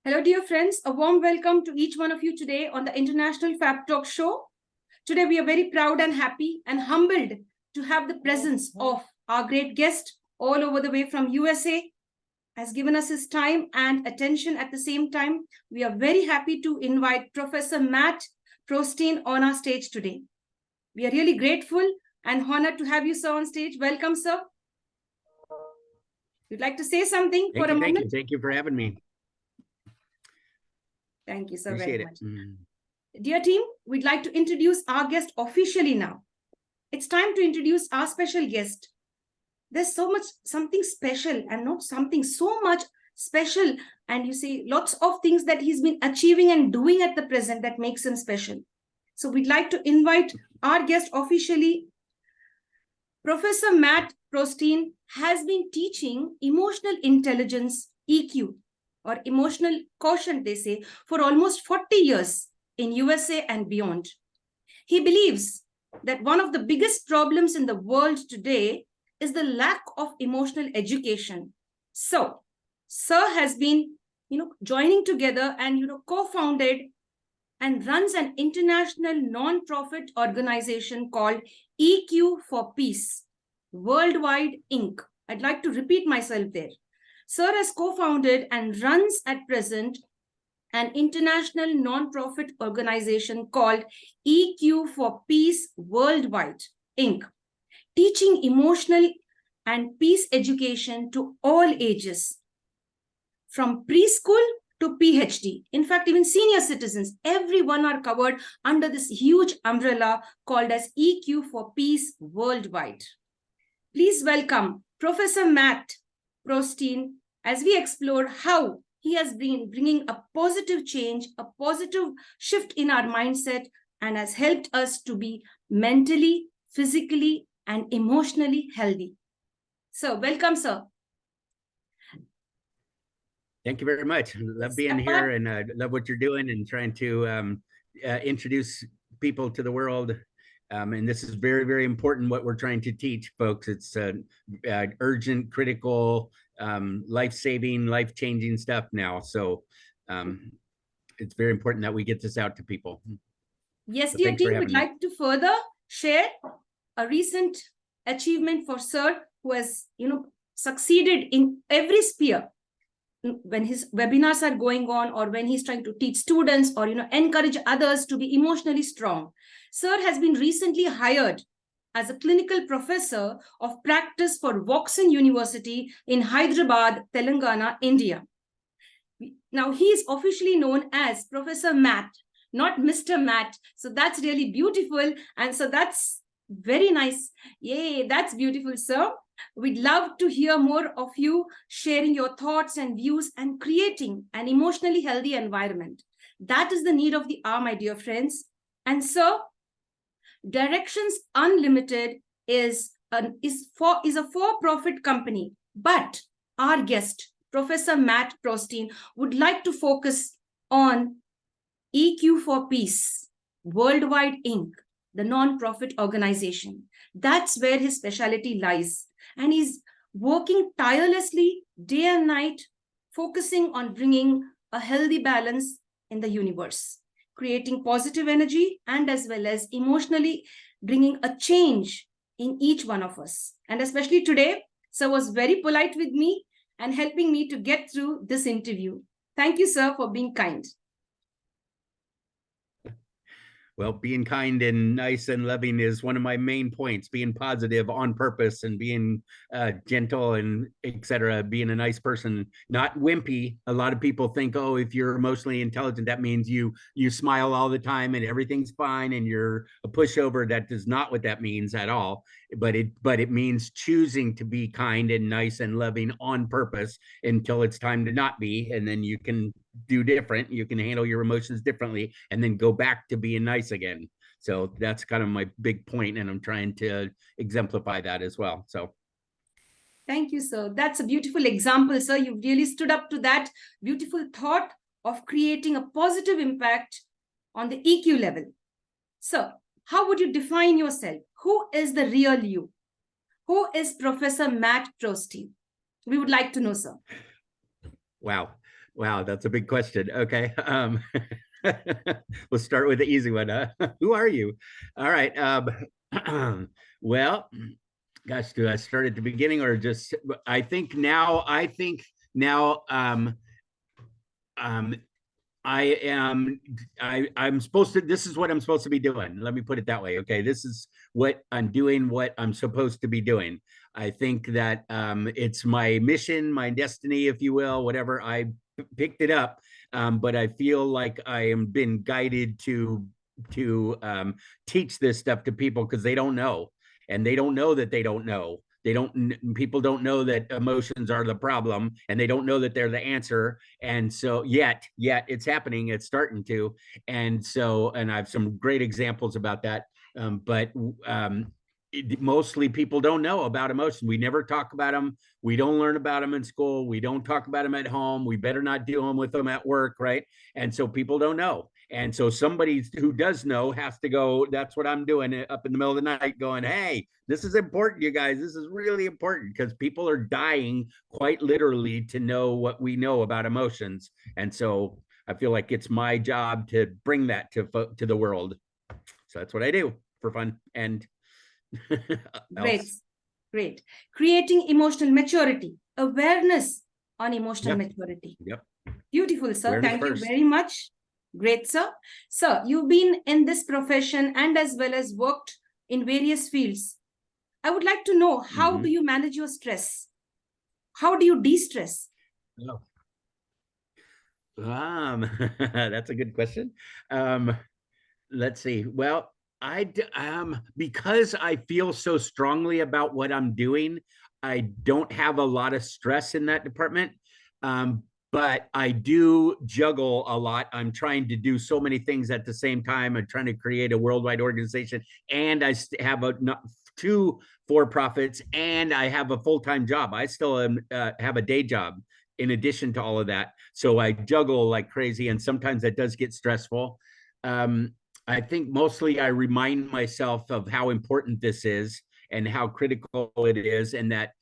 Hello, dear friends. A warm welcome to each one of you today on the International Fabtalks show. Today, we are very proud and happy and humbled to have the presence of our great guest all over the way from USA, has given us his time and attention at the same time. We are very happy to invite Professor Matt Perelstein on our stage today. We are really grateful and honored to have you, sir, on stage. Welcome, sir. You'd like to say something for a moment? Thank you for having me. Thank you so Appreciate very much. it. Dear team, we'd like to introduce our guest officially now. It's time to introduce our special guest. There's something special and not something so much special. And you see lots of things that he's been achieving and doing at the present that makes him special. So we'd like to invite our guest officially. Professor Matt Perelstein has been teaching emotional intelligence, EQ, or emotional quotient, they say, for almost 40 years in USA and beyond. He believes that one of the biggest problems in the world today is the lack of emotional education. So, Sir has been, joining together and, co-founded and runs an international non-profit organization called EQ4Peace Worldwide, Inc. I'd like to repeat myself there. Sir has co-founded and runs at present an international non-profit organization called EQ4Peace Worldwide, Inc., teaching emotional and peace education to all ages, from preschool to PhD. In fact, even senior citizens, everyone are covered under this huge umbrella called as EQ4Peace Worldwide. Please welcome Professor Matt Perelstein as we explore how he has been bringing a positive change, a positive shift in our mindset, and has helped us to be mentally, physically, and emotionally healthy. So, welcome, sir. Thank you very much. Love being here and love what you're doing and trying to introduce people to the world. And this is very, very important what we're trying to teach, folks. It's urgent, critical, life-saving, life-changing stuff now. So it's very important that we get this out to people. Yes, dear team, we'd like to further share a recent achievement for Sir, who has, succeeded in every sphere. When his webinars are going on, or when he's trying to teach students, or encourage others to be emotionally strong. Sir has been recently hired as a clinical professor of practice for Woxsen University in Hyderabad, Telangana, India. Now he is officially known as Professor Matt, not Mr. Matt. So that's really beautiful. And so that's very nice. Yay, that's beautiful, sir. We'd love to hear more of you sharing your thoughts and views and creating an emotionally healthy environment. That is the need of the hour, my dear friends. And so, Directions Unlimited is a for-profit company, but our guest, Professor Matt Perelstein, would like to focus on EQ4Peace Worldwide, Inc., the non-profit organization. That's where his specialty lies. And he's working tirelessly day and night, focusing on bringing a healthy balance in the universe, creating positive energy, and as well as emotionally bringing a change in each one of us. And especially today, Sir was very polite with me and helping me to get through this interview. Thank you, sir, for being kind. Well, being kind and nice and loving is one of my main points, being positive on purpose and being gentle and etc., being a nice person, not wimpy. A lot of people think, oh, if you're emotionally intelligent, that means you smile all the time and everything's fine and you're a pushover. That is not what that means at all. But it means choosing to be kind and nice and loving on purpose until it's time to not be, and then you can do different. You can handle your emotions differently and then go back to being nice again. So that's kind of my big point, and I'm trying to exemplify that as well. So thank you, sir. That's a beautiful example, sir. You've really stood up to that beautiful thought of creating a positive impact on the EQ level. So how would you define yourself? Who is the real you? Who is Professor Matt Perelstein? We would like to know, sir. Wow. Wow, that's a big question. Okay. We'll start with the easy one. Who are you? All right. Well, gosh, do I start at the beginning or just I think now um I am I'm supposed to this is what I'm supposed to be doing. Let me put it that way. Okay. This is what I'm doing, what I'm supposed to be doing. I think that it's my mission, my destiny, if you will, whatever. I picked it up. But I feel like I am been guided to teach this stuff to people because they don't know, and they don't know that they don't know. They don't. People don't know that emotions are the problem, and they don't know that they're the answer. And so, yet it's happening. It's starting to. And so, and I have some great examples about that. But mostly people don't know about emotion. We never talk about them. We don't learn about them in school. We don't talk about them at home. We better not deal them with them at work, right? And so people don't know. And so somebody who does know has to go. That's what I'm doing up in the middle of the night, going, "Hey, this is important, you guys. This is really important because people are dying quite literally to know what we know about emotions." And so I feel like it's my job to bring that to the world. So that's what I do for fun and Great, else. great. Creating emotional maturity, awareness on emotional Yep. maturity. Yep. Beautiful, sir. Awareness Thank you first. very much. Great, sir. Sir, you've been in this profession and as well as worked in various fields. I would like to know, how do you manage your stress? How do you de-stress? Oh. That's a good question. Um, let's see. Well, because I feel so strongly about what I'm doing, I don't have a lot of stress in that department. But I do juggle a lot. I'm trying to do so many things at the same time. I'm trying to create a worldwide organization, and I have two for-profits, and I have a full-time job. I still have a day job in addition to all of that. So I juggle like crazy, and sometimes that does get stressful. Um, I think mostly I remind myself of how important this is and how critical it is, and that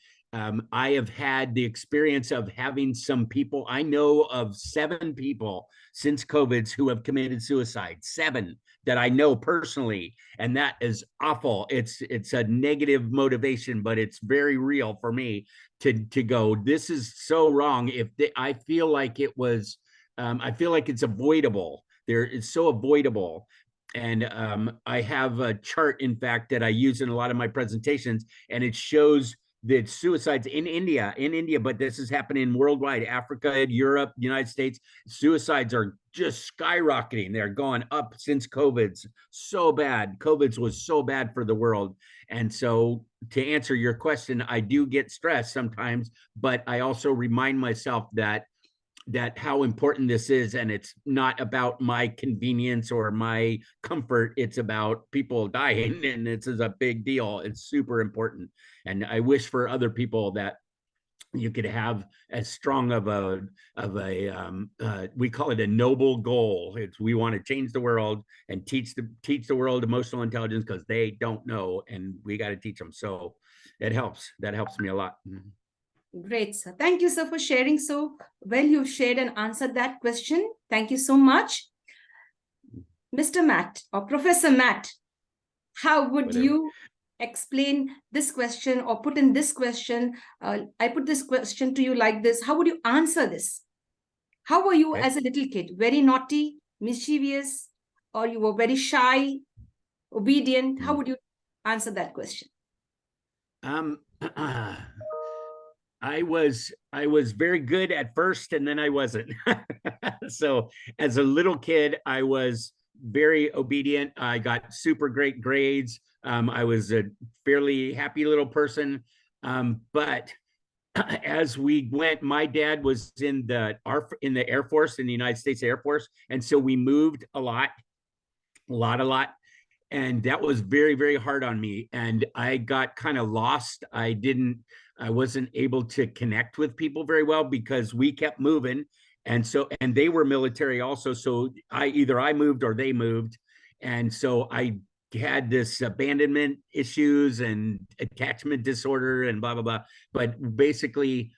I have had the experience of having some people. I know of 7 people since COVID who have committed suicide. 7 that I know personally, and that is awful. It's a negative motivation, but it's very real for me to go. This is so wrong. I feel like it was, I feel like it's avoidable. It's so avoidable. And I have a chart, in fact, that I use in a lot of my presentations, and it shows that suicides in India, but this is happening worldwide, Africa, Europe, United States. Suicides are just skyrocketing. They're going up since COVID's so bad. COVID's was so bad for the world. And so to answer your question, I do get stressed sometimes, but I also remind myself that how important this is, and it's not about my convenience or my comfort. It's about people dying, and this is a big deal. It's super important, and I wish for other people that you could have as strong of a we call it a noble goal. It's we want to change the world and teach the world emotional intelligence because they don't know, and we got to teach them. So it helps. That helps me a lot. Great, sir. Thank you, sir, for sharing so well. You've shared and answered that question. Thank you so much. Mr. Matt or Professor Matt, how would Whatever. you explain this question or put in this question? I put this question to you like this. How would you answer this? How were you Okay. as a little kid? Very naughty, mischievous, or you were very shy, obedient? How would you answer that question? Um, I was very good at first, and then I wasn't. So as a little kid, I was very obedient. I got super great grades. I was a fairly happy little person. But as we went, my dad was in the Air Force, in the United States Air Force, and so we moved a lot, a lot. And that was very, very hard on me. And I got kind of lost. I wasn't able to connect with people very well because we kept moving. And they were military also. So I moved or they moved. And so I had this abandonment issues and attachment disorder and blah, blah, blah. But basically,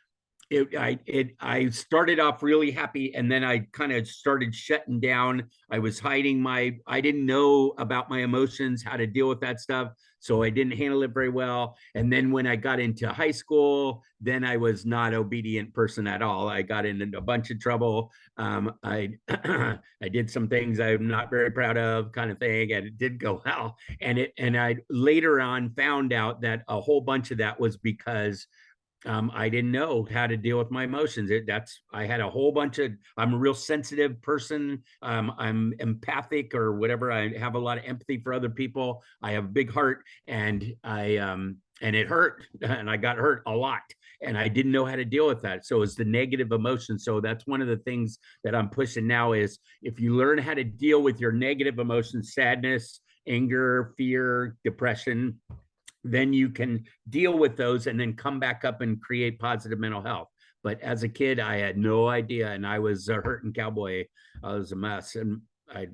I started off really happy, and then I kind of started shutting down. I was hiding I didn't know about my emotions, how to deal with that stuff. So I didn't handle it very well. And then when I got into high school, then I was not obedient person at all. I got into a bunch of trouble. I I did some things I'm not very proud of, kind of thing, and it did go well. And I later on found out that a whole bunch of that was because I didn't know how to deal with my emotions. I had a whole bunch of. I'm a real sensitive person. I'm empathic or whatever. I have a lot of empathy for other people. I have a big heart, and and it hurt, and I got hurt a lot, and I didn't know how to deal with that. So it's the negative emotion. So that's one of the things that I'm pushing now is if you learn how to deal with your negative emotions, sadness, anger, fear, depression, then you can deal with those and then come back up and create positive mental health. But as a kid, I had no idea, and I was a hurting cowboy. I was a mess, and I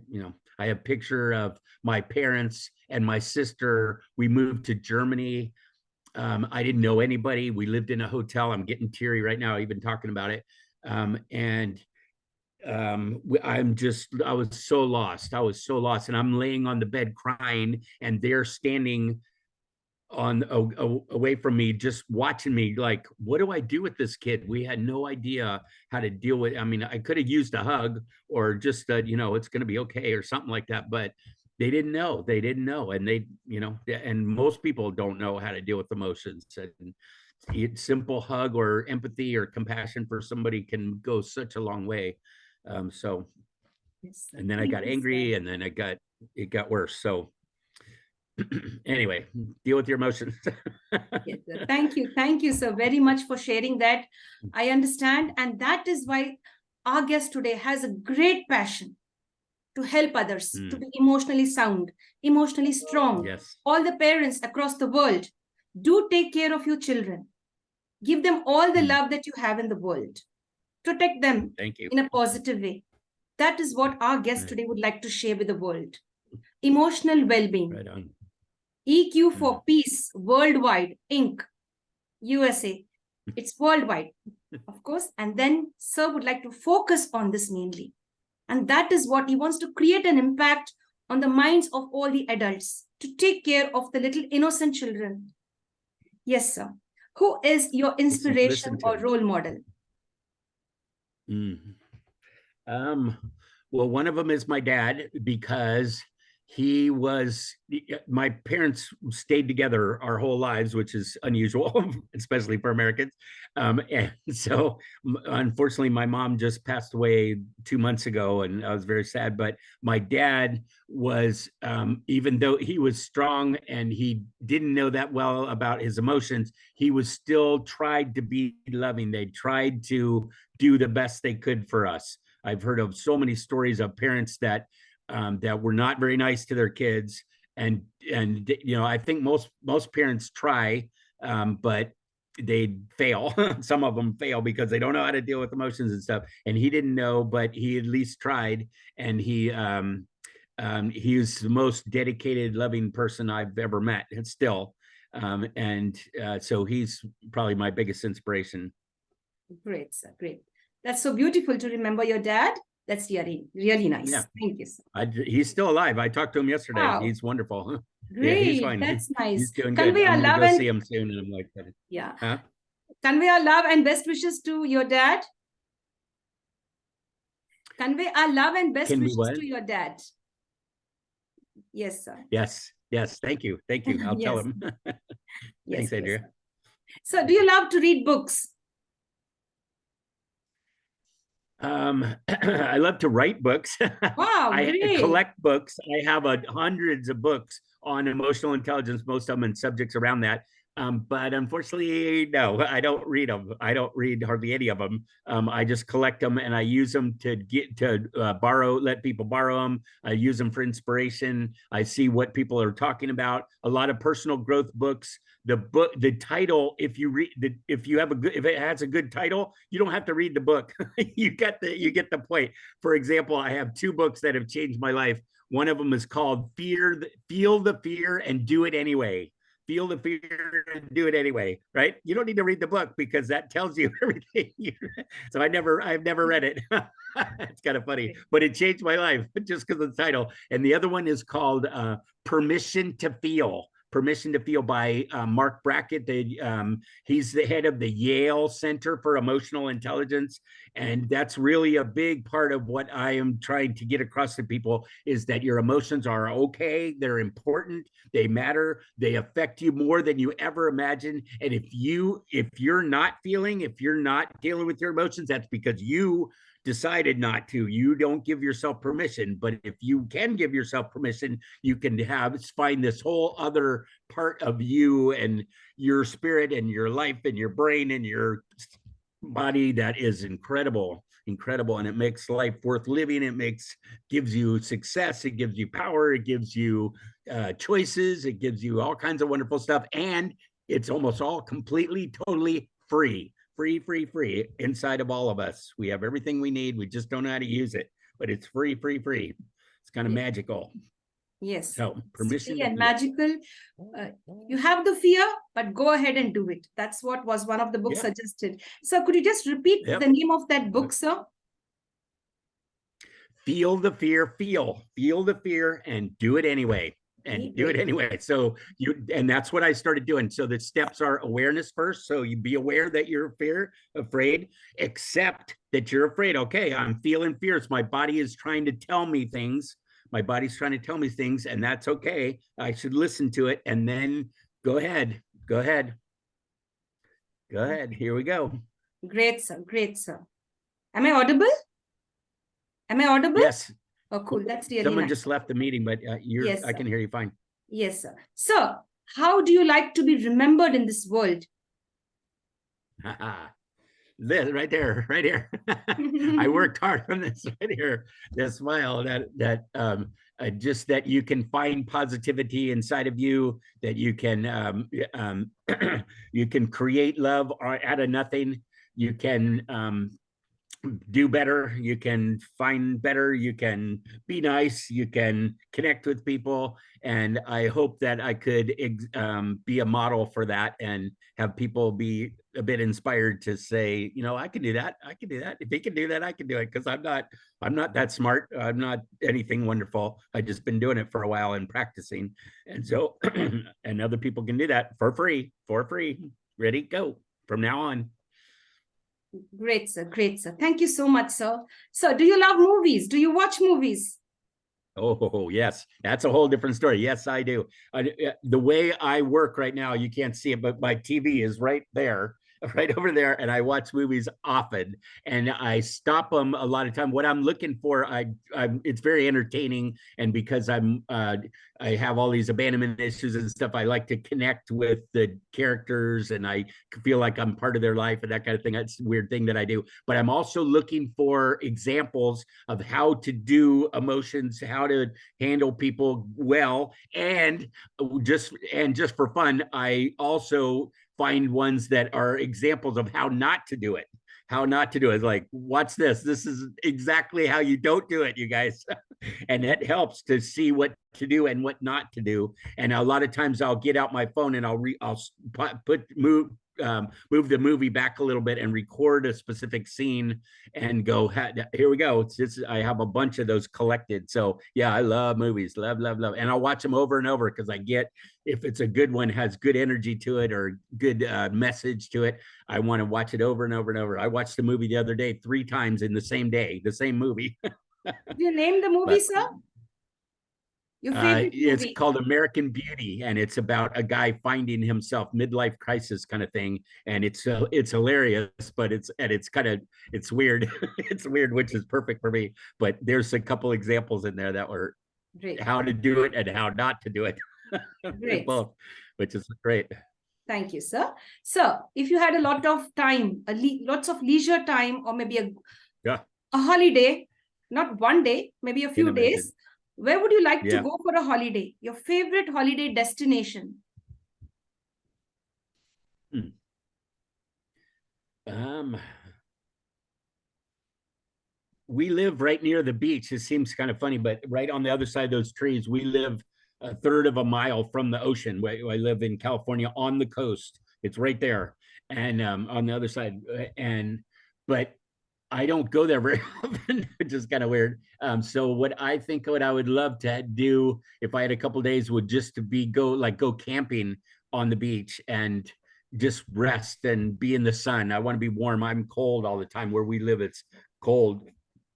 have a picture of my parents and my sister. We moved to Germany. I didn't know anybody. We lived in a hotel. I'm getting teary right now, even talking about it. And I was so lost. I was so lost, and I'm laying on the bed crying, and they're standing away from me, just watching me like, what do I do with this kid? We had no idea how to deal with. I mean, I could have used a hug or just it's going to be okay or something like that, but they didn't know. And and most people don't know how to deal with emotions. And simple hug or empathy or compassion for somebody can go such a long way. So Yes, and then I got angry, and then it got worse. So anyway, deal with your emotions. yes, sir. Thank you, sir, very much for sharing that. I understand, and that is why our guest today has a great passion to help others to be emotionally sound, emotionally strong. Yes. All the parents across the world, do take care of your children. Give them all the love that you have in the world. Protect them Thank you. in a positive way. That is what our guest today would like to share with the world. Emotional well-being. Right on. EQ4Peace Worldwide, Inc., USA. It's worldwide, of course. And then Sir would like to focus on this mainly. And that is what he wants to create an impact on the minds of all the adults to take care of the little innocent children. Yes, sir. Who is your inspiration or role model? Well, one of them is my dad, because my parents stayed together our whole lives, which is unusual, especially for Americans. And so unfortunately, my mom just passed away 2 months ago, and I was very sad. But my dad was, even though he was strong and he didn't know that well about his emotions, he was still tried to be loving. They tried to do the best they could for us. I've heard of so many stories of parents that were not very nice to their kids, and I think most parents try, but they fail. Some of them fail because they don't know how to deal with emotions and stuff. And he didn't know, but he at least tried, and he was the most dedicated, loving person I've ever met, and still. So he's probably my biggest inspiration. Great, sir. Great. That's so beautiful to remember your dad. That's really, really nice. Yeah. Thank you, sir. He's still alive. I talked to him yesterday. Wow. He's wonderful. Great. Yeah, he's fine. That's nice. He's doing Convey good. I'm our gonna love go see him soon, and I'm like, yeah. Huh? Convey our love and best wishes to your dad. Convey our love and best wishes to your dad. Yes, sir. Yes. Thank you. I'll tell him. Thanks, Andrea. So, do you love to read books? I love to write books. Wow, great. I collect books. I have hundreds of books on emotional intelligence, most of them in subjects around that. But unfortunately, no, I don't read them. I don't read hardly any of them. I just collect them, and I use them to let people borrow them. I use them for inspiration. I see what people are talking about. A lot of personal growth books. The title, if it has a good title, you don't have to read the book. you get the point. For example, I have 2 books that have changed my life. One of them is called Feel the Fear and Do It Anyway. feel the fear and do it anyway, right? You don't need to read the book because that tells you everything. So I've never read it. It's kind of funny, but it changed my life just because of the title. And the other one is called Permission to Feel. Permission to Feel by Mark Brackett. He's the head of the Yale Center for Emotional Intelligence. And that's really a big part of what I am trying to get across to people is that your emotions are okay. They're important. They matter. They affect you more than you ever imagined. And if you're not feeling, if you're not dealing with your emotions, that's because you decided not to. You don't give yourself permission. But if you can give yourself permission, you can find this whole other part of you and your spirit and your life and your brain and your body that is incredible, and it makes life worth living. Gives you success, it gives you power, it gives you choices, it gives you all kinds of wonderful stuff, and it's almost all completely, totally free inside of all of us. We have everything we need, we just don't know how to use it, but it's free. It's kind of magical. Yes. So permission and magical. You have the fear, but go ahead and do it. That's what was one of the books suggested. So could you just repeat the name of that book, sir? Feel the fear and do it anyway. So and that's what I started doing. So the steps are awareness first. So you be aware that you're afraid, accept that you're afraid. Okay, I'm feeling fears. My body is trying to tell me things. And that's okay. I should listen to it. And then go ahead. Here we go. Great, sir. Am I audible? Yes. Oh, cool. That's really Someone nice. Just left the meeting, but yes, I can hear you fine. Yes, sir. So, how do you like to be remembered in this world? This right here. I worked hard on this right here. This smile just that you can find positivity inside of you, that you can you can create love out of nothing. You can do better, you can find better, you can be nice, you can connect with people. And I hope that I could be a model for that and have people be a bit inspired to say, I can do that. If they can do that, I can do it. Because I'm not that smart. I'm not anything wonderful. I've just been doing it for a while and practicing. And so, and other people can do that for free. Ready, go from now on. Great, sir. Thank you so much, sir. So, do you love movies? Do you watch movies? Oh, yes. That's a whole different story. Yes, I do. The way I work right now, you can't see it, but my TV is right there, right over there. And I watch movies often and I stop them a lot of time. What I'm looking for, it's very entertaining. And because I have all these abandonment issues and stuff, I like to connect with the characters and I feel like I'm part of their life and that kind of thing. That's a weird thing that I do. But I'm also looking for examples of how to do emotions, how to handle people well. And just for fun, I also find ones that are examples of how not to do it. It's like, watch this. This is exactly how you don't do it, you guys. And that helps to see what to do and what not to do. And a lot of times I'll get out my phone and I'll move the movie back a little bit and record a specific scene and go, here we go. I have a bunch of those collected. So yeah, I love movies, love. And I'll watch them over and over because I get, if it's a good one, has good energy to it or good message to it, I want to watch it over and over. I watched the movie the other day 3 times in the same day, the same movie. You name the movie, sir? Your favorite movie? It's called American Beauty, and it's about a guy finding himself, midlife crisis kind of thing. And it's hilarious, but it's weird. It's weird, which is perfect for me. But there's a couple examples in there that were great. How to do it and how not to do it. Great. Both, which is great. Thank you, sir. So, if you had a lot of time, lots of leisure time, or maybe a holiday, not one day, maybe a few days, where would you like to go for a holiday? Your favorite holiday destination? We live right near the beach. It seems kind of funny, but right on the other side of those trees, we live a third of a mile from the ocean. I live in California on the coast. It's right there, and on the other side. But I don't go there very often, which is kind of weird. So what I would love to do if I had a couple days would just to go camping on the beach and just rest and be in the sun. I want to be warm. I'm cold all the time. Where we live, it's cold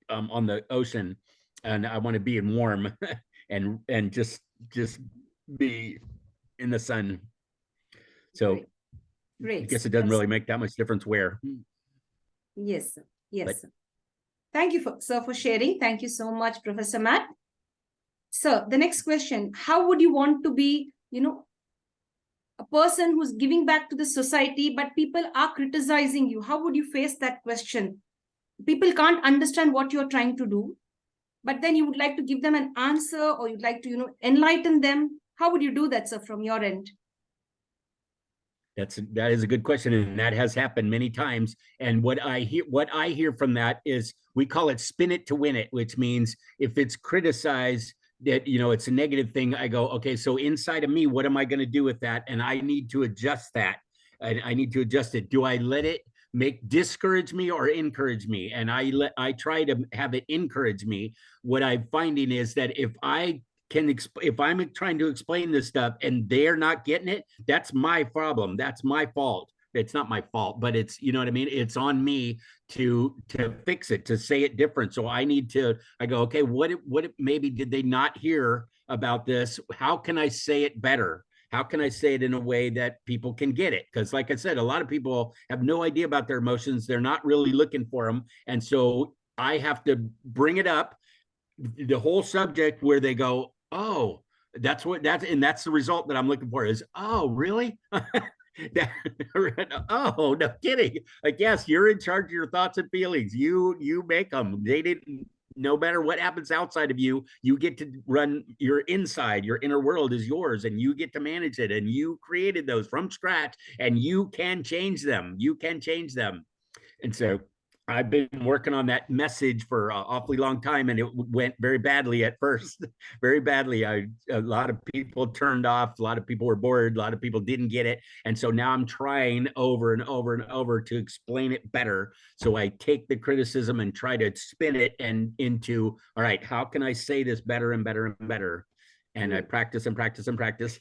on the ocean, and I want to be in warm and just be in the sun. So Great. I guess it doesn't really make that much difference where. Yes, yes. But thank you, sir, for sharing. Thank you so much, Professor Matt. So the next question, how would you want to be, a person who's giving back to the society, but people are criticizing you? How would you face that question? People can't understand what you're trying to do, but then you would like to give them an answer, or you'd like to, enlighten them. How would you do that, sir, from your end? That is a good question, and that has happened many times. And what I hear from that is, we call it spin it to win it, which means if it's criticized that it's a negative thing, I go, okay, so inside of me, what am I going to do with that? And I need to adjust that. I need to adjust it. Do I let it discourage me or encourage me? And I try to have it encourage me. What I'm finding is that if I'm trying to explain this stuff and they're not getting it, that's my problem. That's my fault. It's not my fault, but it's, what I mean? It's on me to fix it, to say it different. So I go, okay, what maybe did they not hear about this? How can I say it better? How can I say it in a way that people can get it? Because like I said, a lot of people have no idea about their emotions. They're not really looking for them. And so I have to bring it up, the whole subject, where they go, oh, that's the result that I'm looking for is, oh, really? Oh, no kidding. Like, yes, you're in charge of your thoughts and feelings. You make them. They didn't. No matter what happens outside of you, you get to run your inside. Your inner world is yours, and you get to manage it. And you created those from scratch, and you can change them. You can change them. And so I've been working on that message for an awfully long time, and it went very badly at first. Very badly. A lot of people turned off. A lot of people were bored. A lot of people didn't get it. And so now I'm trying over and over and over to explain it better. So I take the criticism and try to spin it into, all right, how can I say this better and better and better? And I practice and practice and practice.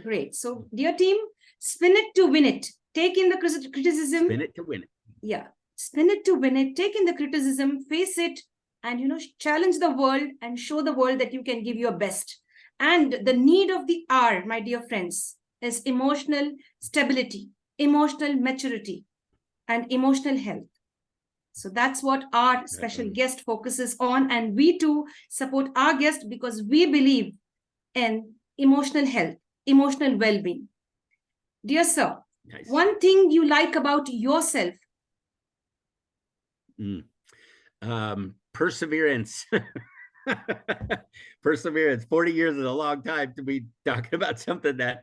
Great. So, dear team, spin it to win it. Take in the criticism. Spin it to win it. Yeah. Spin it to win it. Take in the criticism, face it, and challenge the world and show the world that you can give your best. And the need of the hour, my dear friends, is emotional stability, emotional maturity, and emotional health. So that's what our special guest focuses on. And we too support our guest because we believe in emotional health, emotional well-being. Dear sir, nice. One thing you like about yourself? Perseverance. Perseverance. 40 years is a long time to be talking about something that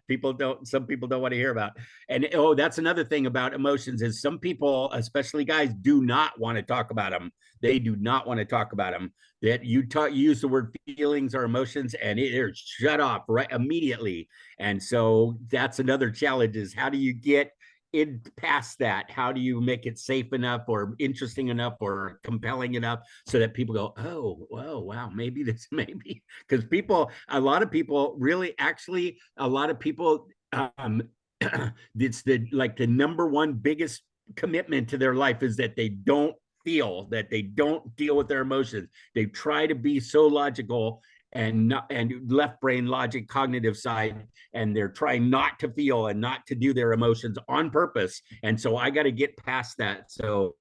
some people don't want to hear about. And that's another thing about emotions is some people, especially guys, do not want to talk about them. They do not want to talk about them. That you use the word feelings or emotions, and they're shut off right immediately. And so that's another challenge, is how do you get past that? How do you make it safe enough or interesting enough or compelling enough so that people go, oh, wow, maybe because a lot of people it's the number one biggest commitment to their life is that they don't deal with their emotions. They try to be so logical and left brain logic, cognitive side, and they're trying not to feel and not to do their emotions on purpose. And so I got to get past that. So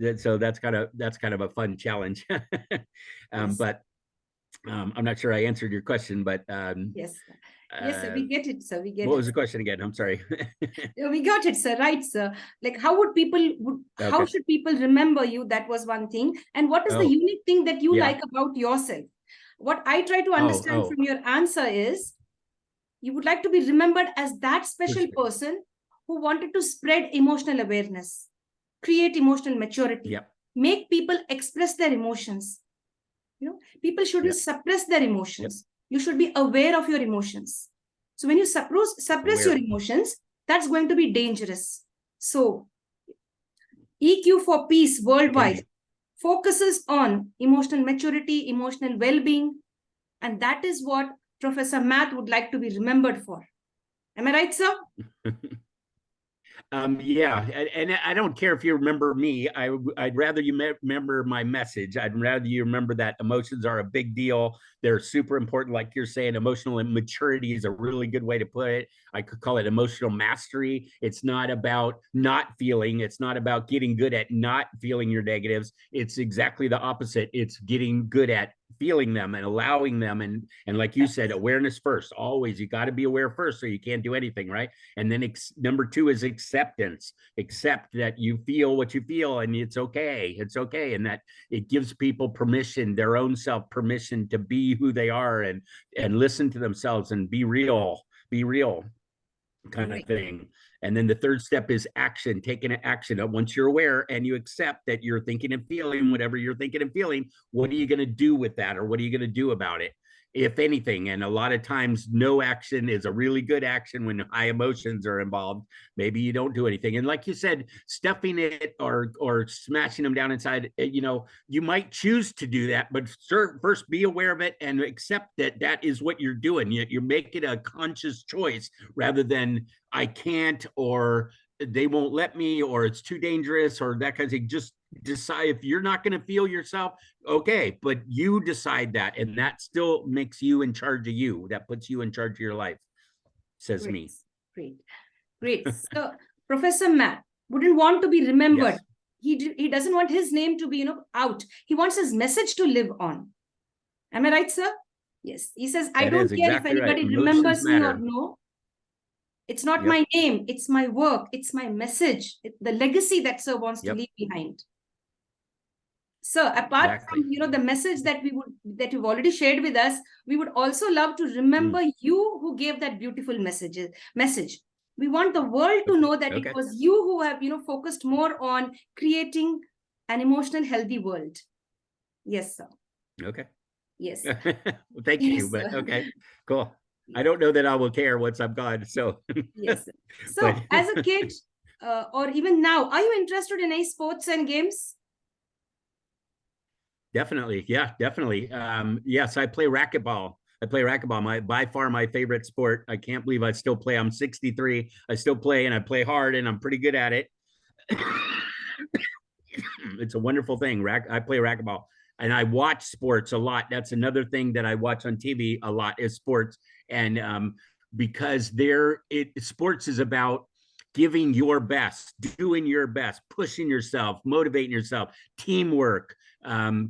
that's kind of a fun challenge. Yes. But I'm not sure I answered your question, but yes, sir, we get it, sir. We get it. What was the question again? I'm sorry. We got it, sir. Right, sir. Like, how should people remember you? That was one thing. And what is the unique thing that you like about yourself? What I try to understand from your answer is you would like to be remembered as that special person who wanted to spread emotional awareness, create emotional maturity, make people express their emotions. People shouldn't suppress their emotions. You should be aware of your emotions. So when you suppress your emotions, that's going to be dangerous. So EQ4Peace Worldwide focuses on emotional maturity, emotional well-being, and that is what Professor Matt would like to be remembered for. Am I right, sir? Yeah, and I don't care if you remember me. I'd rather you remember my message. I'd rather you remember that emotions are a big deal. They're super important. Like you're saying, emotional maturity is a really good way to put it. I could call it emotional mastery. It's not about not feeling. It's not about getting good at not feeling your negatives. It's exactly the opposite. It's getting good at feeling them and allowing them, and like you said, awareness first. Always, you got to be aware first, so you can't do anything, right? And then number two is acceptance. Accept that you feel what you feel, and it's okay. It's okay, and that it gives people permission, their own self permission, to be who they are, and listen to themselves and be real, kind of thing. And then the third step is action, taking action. Once you're aware and you accept that you're thinking and feeling whatever you're thinking and feeling, what are you going to do with that? Or what are you going to do about it? If anything. And a lot of times, no action is a really good action when high emotions are involved. Maybe you don't do anything. And like you said, stuffing it or smashing them down inside, you might choose to do that, but first be aware of it and accept that that is what you're doing. You make it a conscious choice rather than I can't, or they won't let me, or it's too dangerous, or that kind of thing. Just decide if you're not going to feel yourself, okay, but you decide that, and that still makes you in charge of you. That puts you in charge of your life, says me. Great. So Professor Matt wouldn't want to be remembered. Yes. He doesn't want his name to be out. He wants his message to live on. Am I right, sir? Yes. He says, I don't care if anybody remembers me or no. It's not my name. It's my work. It's my message. The legacy that sir wants to leave behind. So apart from the message that you've already shared with us, we would also love to remember you who gave that beautiful message. We want the world to know that it was you who have focused more on creating an emotional healthy world. Yes, sir. Okay. Yes. Well, thank you, but okay, cool. I don't know that I will care once I'm gone. So yes. Sir. So as a kid, or even now, are you interested in any sports and games? Definitely. Yeah, definitely. Yes, I play racquetball. By far my favorite sport. I can't believe I still play. I'm 63. I still play, and I play hard, and I'm pretty good at it. It's a wonderful thing. I play racquetball, and I watch sports a lot. That's another thing that I watch on TV a lot is sports. And because sports is about giving your best, doing your best, pushing yourself, motivating yourself, teamwork,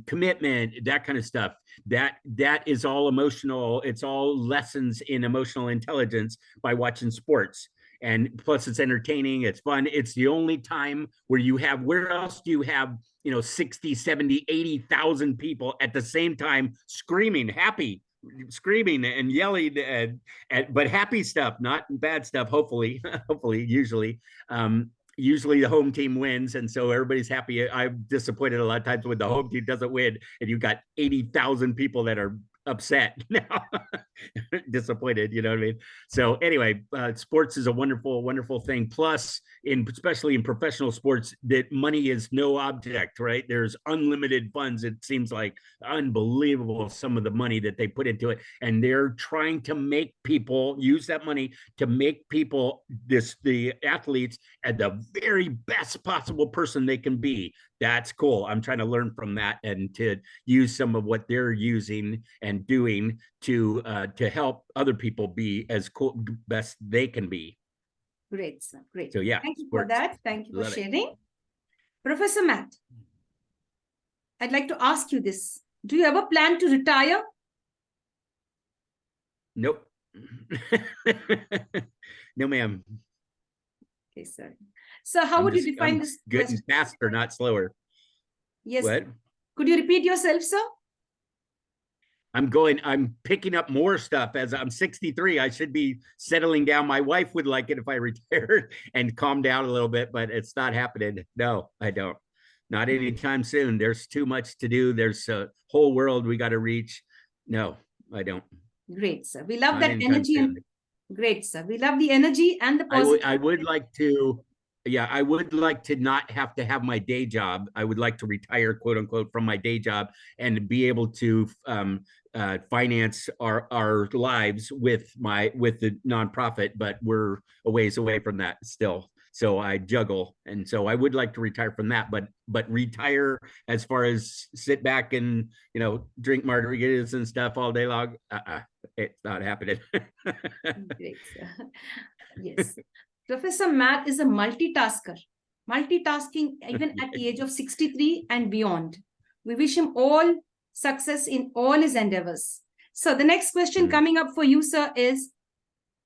commitment, that kind of stuff. That is all emotional. It's all lessons in emotional intelligence by watching sports. And plus it's entertaining, it's fun. It's the only time where else do you have 60, 70, 80,000 people at the same time screaming and yelling, but happy stuff, not bad stuff. Hopefully usually the home team wins, and so everybody's happy. I'm disappointed a lot of times when the home team doesn't win and you've got 80,000 people that are upset now. Disappointed, you know what I mean? So anyway, sports is a wonderful thing. Plus, especially in professional sports, that money is no object, right? There's unlimited funds. It seems like unbelievable some of the money that they put into it, and they're trying to make people use that money to make people the athletes at the very best possible person they can be. That's cool. I'm trying to learn from that and to use some of what they're using and doing to help other people be as cool best they can be. Great, sir. Great. So yeah, thank you for that. Thank you for sharing. Professor Matt, I'd like to ask you this. Do you ever plan to retire? Nope. No, ma'am. Okay, sir. So how would you define this? Getting faster, not slower. Yes. What? Could you repeat yourself, sir? I'm picking up more stuff as I'm 63. I should be settling down. My wife would like it if I retired and calm down a little bit, but it's not happening. No, I don't. Not anytime soon. There's too much to do. There's a whole world we got to reach. No, I don't. Great, sir. We love Not that anytime energy. soon. Great, sir. We love the energy and the I positive. would like to, yeah, I would like to not have to have my day job. I would like to retire, quote unquote, from my day job and be able to finance our lives with the nonprofit. But we're a ways away from that still. So I juggle, and so I would like to retire from that. But retire as far as sit back and drink margaritas and stuff all day long. It's not happening. Great, sir. Yes. Professor Matt is a multitasker, multitasking even at the age of 63 and beyond. We wish him all success in all his endeavors. So the next question coming up for you, sir, is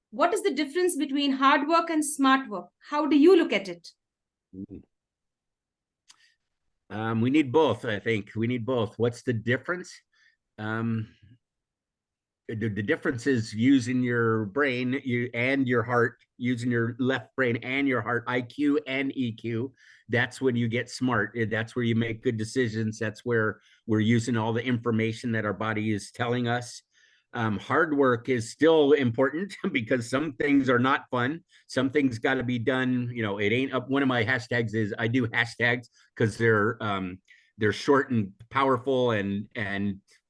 what is the difference between hard work and smart work? How do you look at it? We need both, I think. We need both. What's the difference? The difference is using your brain and your heart, using your left brain and your heart, IQ and EQ. That's when you get smart. That's where you make good decisions. That's where we're using all the information that our body is telling us. Hard work is still important because some things are not fun. Some things got to be done. It ain't up. One of my hashtags is I do hashtags because they're short and powerful, and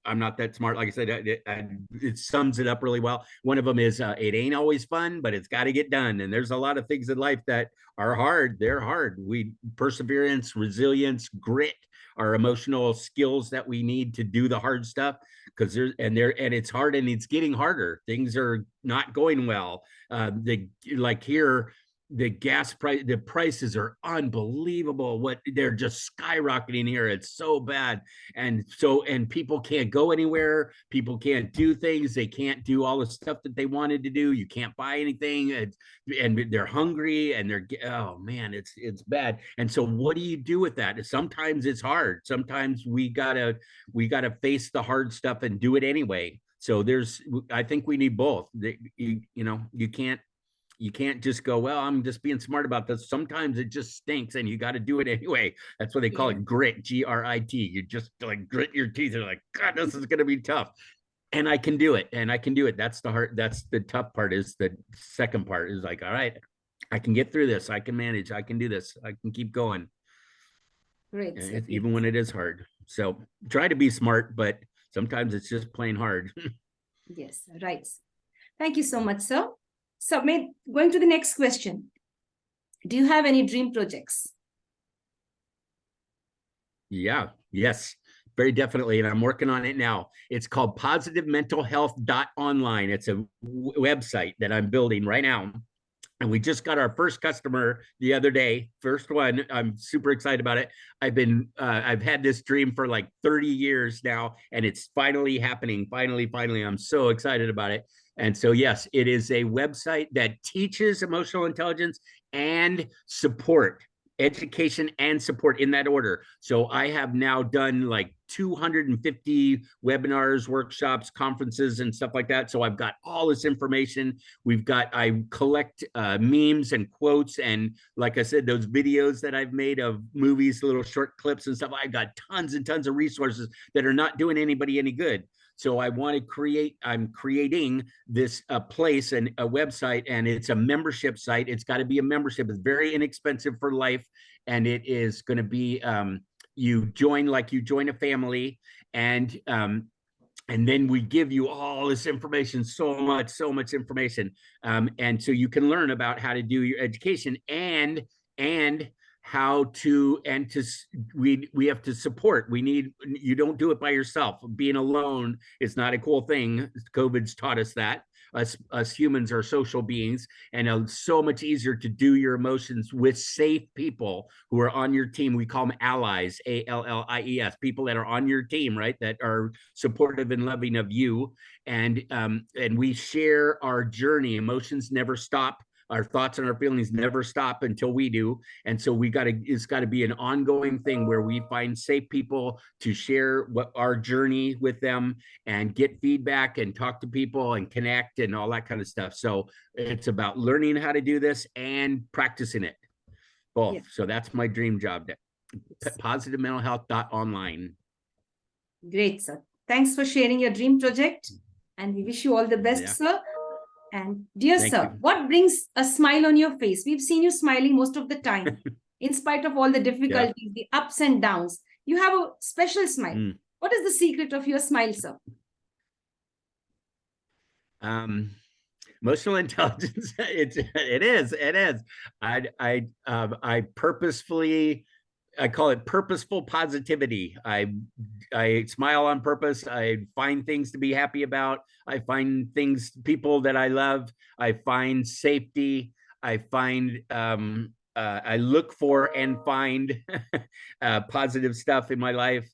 I'm not that smart. Like I said, it sums it up really well. One of them is it ain't always fun, but it's got to get done. And there's a lot of things in life that are hard. They're hard. Perseverance, resilience, grit are emotional skills that we need to do the hard stuff, because it's hard, and it's getting harder. Things are not going well. Like here, the gas price, the prices are unbelievable. They're just skyrocketing here. It's so bad. And people can't go anywhere. People can't do things. They can't do all the stuff that they wanted to do. You can't buy anything. And they're hungry, and oh man, it's bad. And so what do you do with that? Sometimes it's hard. Sometimes we gotta face the hard stuff and do it anyway. So I think we need both. You can't just go, well, I'm just being smart about this. Sometimes it just stinks, and you got to do it anyway. That's what they call it, grit, GRIT. You just like grit your teeth. You're like, God, this is going to be tough. And I can do it. That's the tough part. Is the second part is like, all right, I can get through this. I can manage. I can do this. I can keep going. Great. Even when it is hard. So try to be smart, but sometimes it's just plain hard. Yes, right. Thank you so much, sir. So, going to the next question. Do you have any dream projects? Yes, very definitely. And I'm working on it now. It's called positivementalhealth.online. It's a website that I'm building right now. And we just got our first customer the other day. First one. I'm super excited about it. I've had this dream for like 30 years now, and it's finally happening. Finally, I'm so excited about it. And so, yes, it is a website that teaches emotional intelligence and support, education and support, in that order. So I have now done like 250 webinars, workshops, conferences, and stuff like that. So I've got all this information. I collect memes and quotes, and like I said, those videos that I've made of movies, little short clips and stuff. I've got tons and tons of resources that are not doing anybody any good. So I'm creating this place and a website, and it's a membership site. It's got to be a membership. It's very inexpensive for life. And it is going to be, you join a family, and then we give you all this information, so much information. And so you can learn about how to do your education and how to we have to support. You don't do it by yourself. Being alone is not a cool thing. COVID's taught us that. Us humans are social beings, and it's so much easier to do your emotions with safe people who are on your team. We call them allies, ALLIES, people that are on your team, right? That are supportive and loving of you. And we share our journey. Emotions never stop. Our thoughts and our feelings never stop until we do. And so it's got to be an ongoing thing where we find safe people to share our journey with them, and get feedback, and talk to people, and connect, and all that kind of stuff. So it's about learning how to do this and practicing it both. Yeah. So that's my dream job. Positivementalhealth.online. Great, sir. Thanks for sharing your dream project. And we wish you all the best, Yeah. sir. And dear Thank sir, you. what brings a smile on your face? We've seen you smiling most of the time, in spite of all the difficulties, the ups and downs. You have a special smile. What is the secret of your smile, sir? Emotional intelligence. It is. I purposefully, I call it purposeful positivity. I smile on purpose. I find things to be happy about. I find things, people that I love. I find safety. I find I look for and find positive stuff in my life.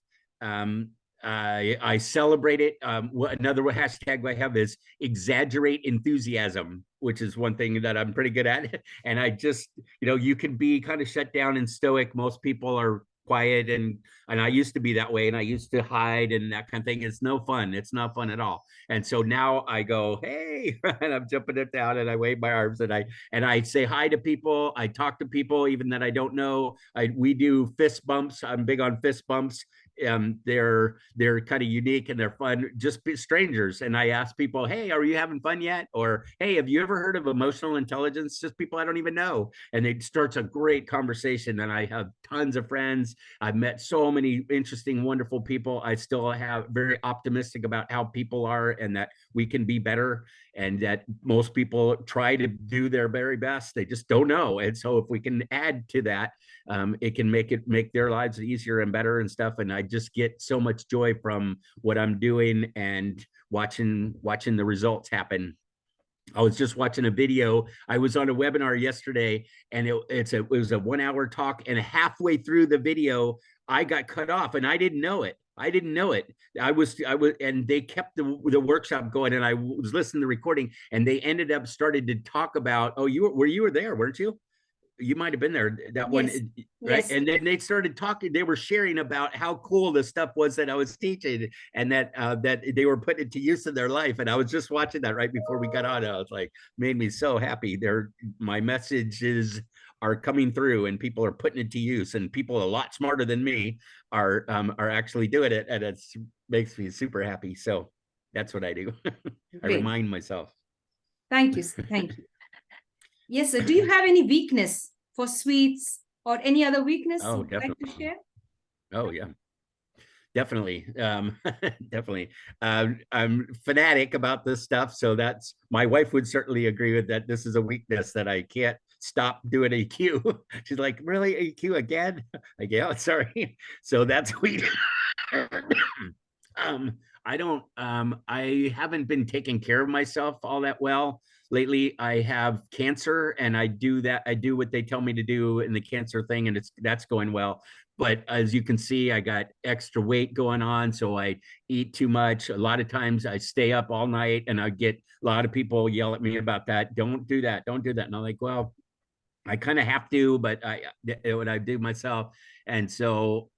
I celebrate it. Another hashtag I have is exaggerate enthusiasm, which is one thing that I'm pretty good at. And I just, you can be kind of shut down and stoic. Most people are quiet, and I used to be that way, and I used to hide and that kind of thing. It's no fun. It's not fun at all. And so now I go, hey, and I'm jumping it down, and I wave my arms, and I say hi to people. I talk to people even that I don't know. We do fist bumps. I'm big on fist bumps. They're kind of unique and they're fun, just strangers. And I ask people, hey, are you having fun yet? Or, hey, have you ever heard of emotional intelligence? Just people I don't even know. And it starts a great conversation. And I have tons of friends. I've met so many interesting, wonderful people. I still have very optimistic about how people are and that we can be better, and that most people try to do their very best. They just don't know. And so if we can add to that, it can make their lives easier and better and stuff. And I just get so much joy from what I'm doing and watching the results happen. I was just watching a video. I was on a webinar yesterday, and it was a 1 hour talk, and halfway through the video, I got cut off, and I didn't know it. I was, and they kept the workshop going, and I was listening to the recording, and they ended up started to talk about, oh, you were there, weren't you? You might have been there, that one, right? Yes. And then they started talking, they were sharing about how cool the stuff was that I was teaching, and that they were putting it to use in their life. And I was just watching that right before we got on. I was like, made me so happy. My messages are coming through, and people are putting it to use, and people a lot smarter than me are actually doing it, and it makes me super happy. So that's what I do. I remind myself. Thank you. Thank you. Yes, sir. Do you have any weakness for sweets or any other weakness you'd like to share? Oh, yeah. Definitely. Definitely. I'm fanatic about this stuff. So that's, my wife would certainly agree with that. This is a weakness that I can't stop doing EQ. She's like, really, EQ again? Like, yeah, sorry. So that's weak. I haven't been taking care of myself all that well lately. I have cancer, and I do what they tell me to do in the cancer thing, and that's going well. But as you can see, I got extra weight going on, so I eat too much. A lot of times I stay up all night, and I get a lot of people yell at me about that. Don't do that. Don't do that. And I'm like, well, I kind of have to, but what I do myself. And so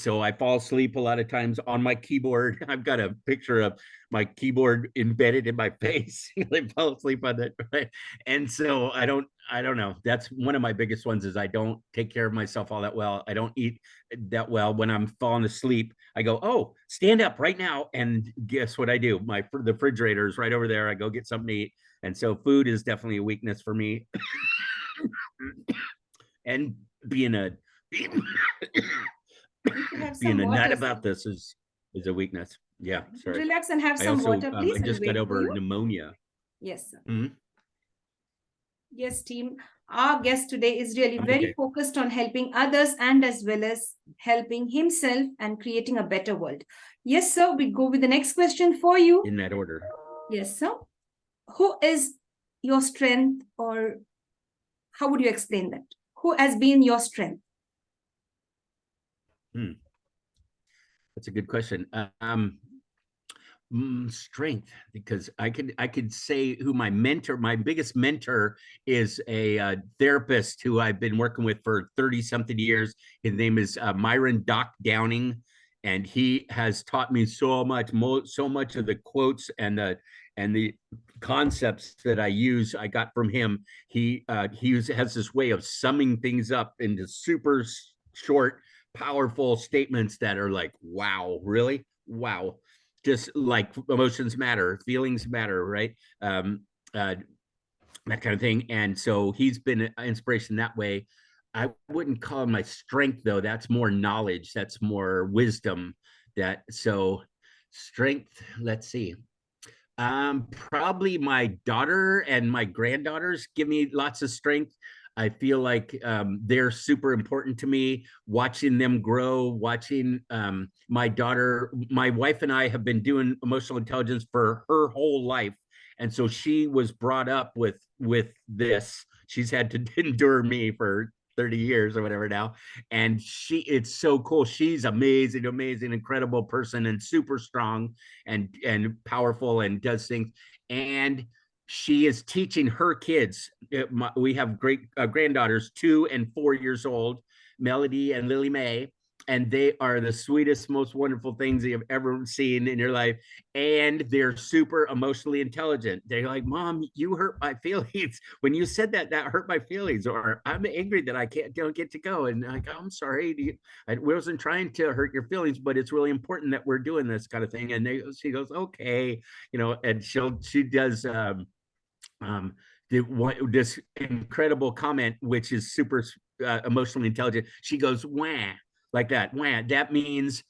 I fall asleep a lot of times on my keyboard. I've got a picture of my keyboard embedded in my face. I fall asleep on it, right? And so I don't know. That's one of my biggest ones, is I don't take care of myself all that well. I don't eat that well. When I'm falling asleep, I go, oh, stand up right now. And guess what I do? The refrigerator is right over there. I go get something to eat. And so food is definitely a weakness for me. And being a nut about this is a weakness. Yeah, sorry. Relax and have some water, please. I just got over pneumonia. Yes, sir. Yes, team. Our guest today is really very focused on helping others, and as well as helping himself and creating a better world. Yes, sir. We go with the next question for you. In that order. Yes, sir. Who is your strength, or how would you explain that? Who has been your strength? That's a good question. Strength, because I could say who my biggest mentor is, a therapist who I've been working with for 30 something years. His name is Myron Doc Downing, and he has taught me so much of the quotes and the concepts that I use, I got from him. He has this way of summing things up into super short, powerful statements that are like, wow, really? Wow. just like emotions matter, feelings matter, right? That kind of thing. And so he's been an inspiration that way. I wouldn't call him my strength though. That's more knowledge. That's more wisdom. That so strength. Let's see. Probably my daughter and my granddaughters give me lots of strength. I feel like they're super important to me. Watching them grow, watching my daughter, my wife and I have been doing emotional intelligence for her whole life, and so she was brought up with this. She's had to endure me for 30 years or whatever now, and it's so cool. She's amazing, amazing, incredible person and super strong and powerful and does things. And she is teaching her kids. We have great granddaughters, 2 and 4 years old, Melody and Lily Mae, and they are the sweetest, most wonderful things you've ever seen in your life. And they're super emotionally intelligent. They're like, Mom, you hurt my feelings when you said that. That hurt my feelings, or I'm angry that I don't get to go. And like, I'm sorry, I wasn't trying to hurt your feelings, but it's really important that we're doing this kind of thing. And she goes, okay, and she does um, this incredible comment, which is super emotionally intelligent. She goes, wah, like that. Wah. That means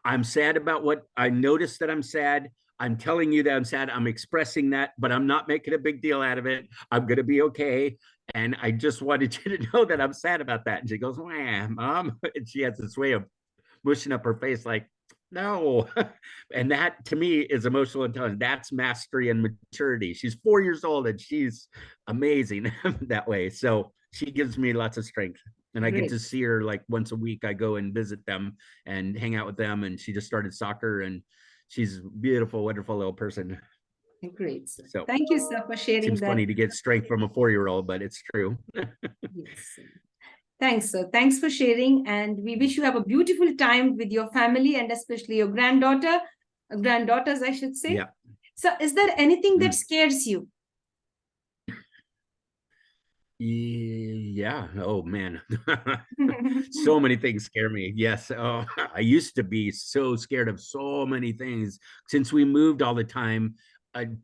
I'm sad about what I noticed that I'm sad. I'm telling you that I'm sad. I'm expressing that, but I'm not making a big deal out of it. I'm going to be okay. And I just wanted you to know that I'm sad about that. And she goes, wah, Mom. And she has this way of mushing up her face like, no. And that to me is emotional intelligence. That's mastery and maturity. She's 4 years old and she's amazing that way. So she gives me lots of strength. And I get to see her like once a week. I go and visit them and hang out with them. And she just started soccer and she's a beautiful, wonderful little person. Great. Sir. So thank you, sir, for sharing seems that. Funny to get strength from a 4-year-old, but it's true. Yes. Thanks, sir. Thanks for sharing. And we wish you have a beautiful time with your family and especially your granddaughters, I should say. Yeah. So is there anything that scares you? Yeah. Oh man. So many things scare me. Yes. Oh, I used to be so scared of so many things since we moved all the time.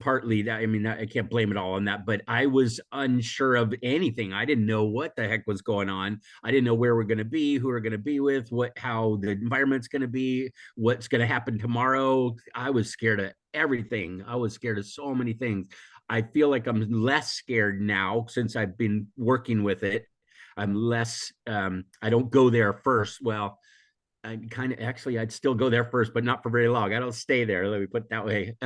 Partly that, I mean, I can't blame it all on that, but I was unsure of anything. I didn't know what the heck was going on. I didn't know where we're going to be, who we're going to be with, how the environment's going to be, what's going to happen tomorrow. I was scared of everything. I was scared of so many things. I feel like I'm less scared now since I've been working with it. I'm less, I don't go there first. Well, I kind of actually, I'd still go there first, but not for very long. I don't stay there. Let me put it that way.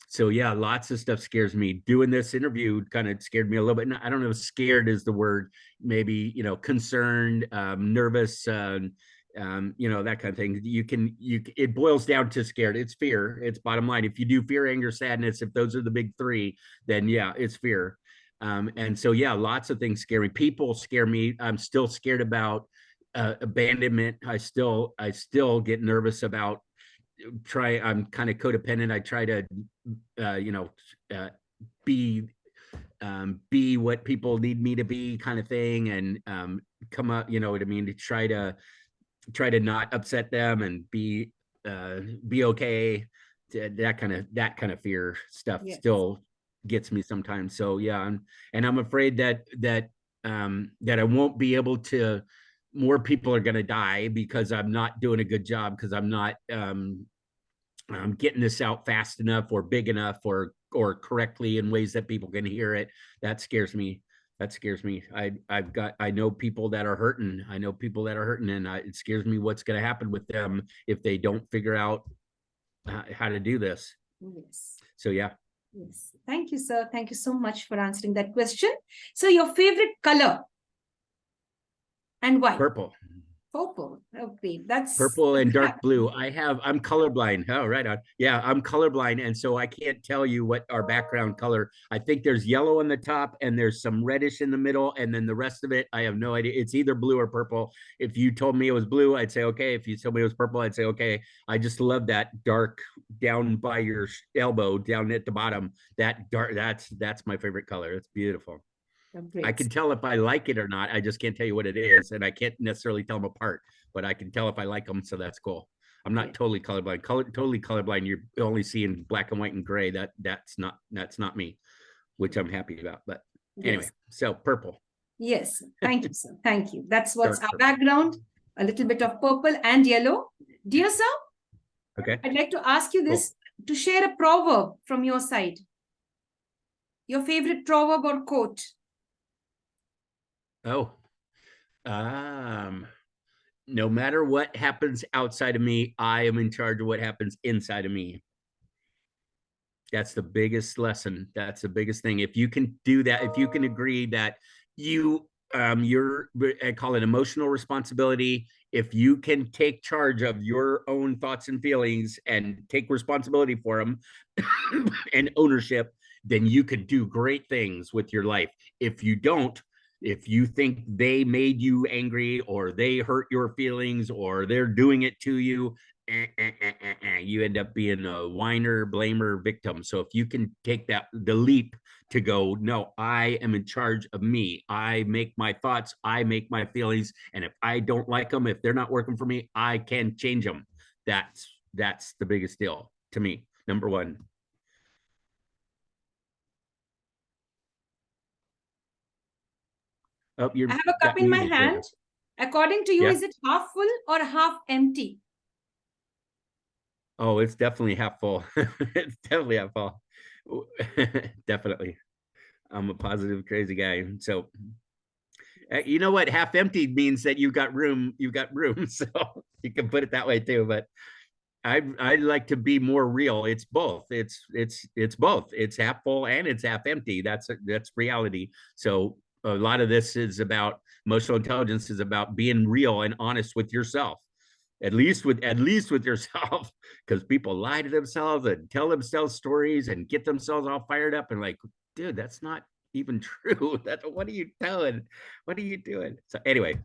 So yeah, lots of stuff scares me. Doing this interview kind of scared me a little bit. I don't know if scared is the word, maybe, concerned, nervous, that kind of thing. It boils down to scared. It's fear. It's bottom line. If you do fear, anger, sadness, if those are the big three, then yeah, it's fear. And so, yeah, lots of things scare me. People scare me. I'm still scared about abandonment. I still get nervous about I'm kind of codependent. I try to, be what people need me to be kind of thing. And come up, you know what I mean? To try to not upset them and be okay. That kind of fear stuff still gets me sometimes. So yeah, and I'm afraid that I won't be able to. More people are going to die because I'm not doing a good job, because I'm not getting this out fast enough or big enough or correctly in ways that people can hear it. That scares me. I know people that are hurting. And it scares me what's going to happen with them if they don't figure out how to do this. Yes. So yeah. Yes. Thank you, sir. Thank you so much for answering that question. So your favorite color and why? Purple. Purple. Okay, that's purple and dark blue. I'm colorblind. Oh, right on. Yeah, I'm colorblind. And so I can't tell you what our background color. I think there's yellow on the top and there's some reddish in the middle. And then the rest of it, I have no idea. It's either blue or purple. If you told me it was blue, I'd say, okay. If you told me it was purple, I'd say, okay. I just love that dark down by your elbow, down at the bottom. That dark, that's my favorite color. It's beautiful. I can tell if I like it or not. I just can't tell you what it is. And I can't necessarily tell them apart, but I can tell if I like them. So that's cool. I'm not totally colorblind. Totally colorblind. You're only seeing black and white and gray. That's not me, which I'm happy about. But anyway, so purple. Yes. Thank you, sir. Thank you. That's what's Dark our background. A little bit of purple and yellow. Dear sir, okay. I'd like to ask you this, to share a proverb from your side. Your favorite proverb or quote? Oh, no matter what happens outside of me, I am in charge of what happens inside of me. That's the biggest lesson. That's the biggest thing. If you can do that, if you can agree that I call it emotional responsibility. If you can take charge of your own thoughts and feelings and take responsibility for them and ownership, then you could do great things with your life. If you don't, if you think they made you angry or they hurt your feelings or they're doing it to you, you end up being a whiner, blamer, victim. So if you can take the leap to go, no, I am in charge of me. I make my thoughts, I make my feelings, and if I don't like them, if they're not working for me, I can change them. That's the biggest deal to me. Number one. Oh, I have a cup in my hand. According to you, is it half full or half empty? Oh, it's definitely half full. It's definitely half full. Definitely. I'm a positive, crazy guy. So, you know what? Half empty means that you got room. You got room. So you can put it that way too. But I like to be more real. It's both. It's both. It's half full and it's half empty. That's reality. So a lot of this is about emotional intelligence, is about being real and honest with yourself. At least with yourself, because people lie to themselves and tell themselves stories and get themselves all fired up and like, dude, that's not even true. What are you telling? What are you doing? So anyway,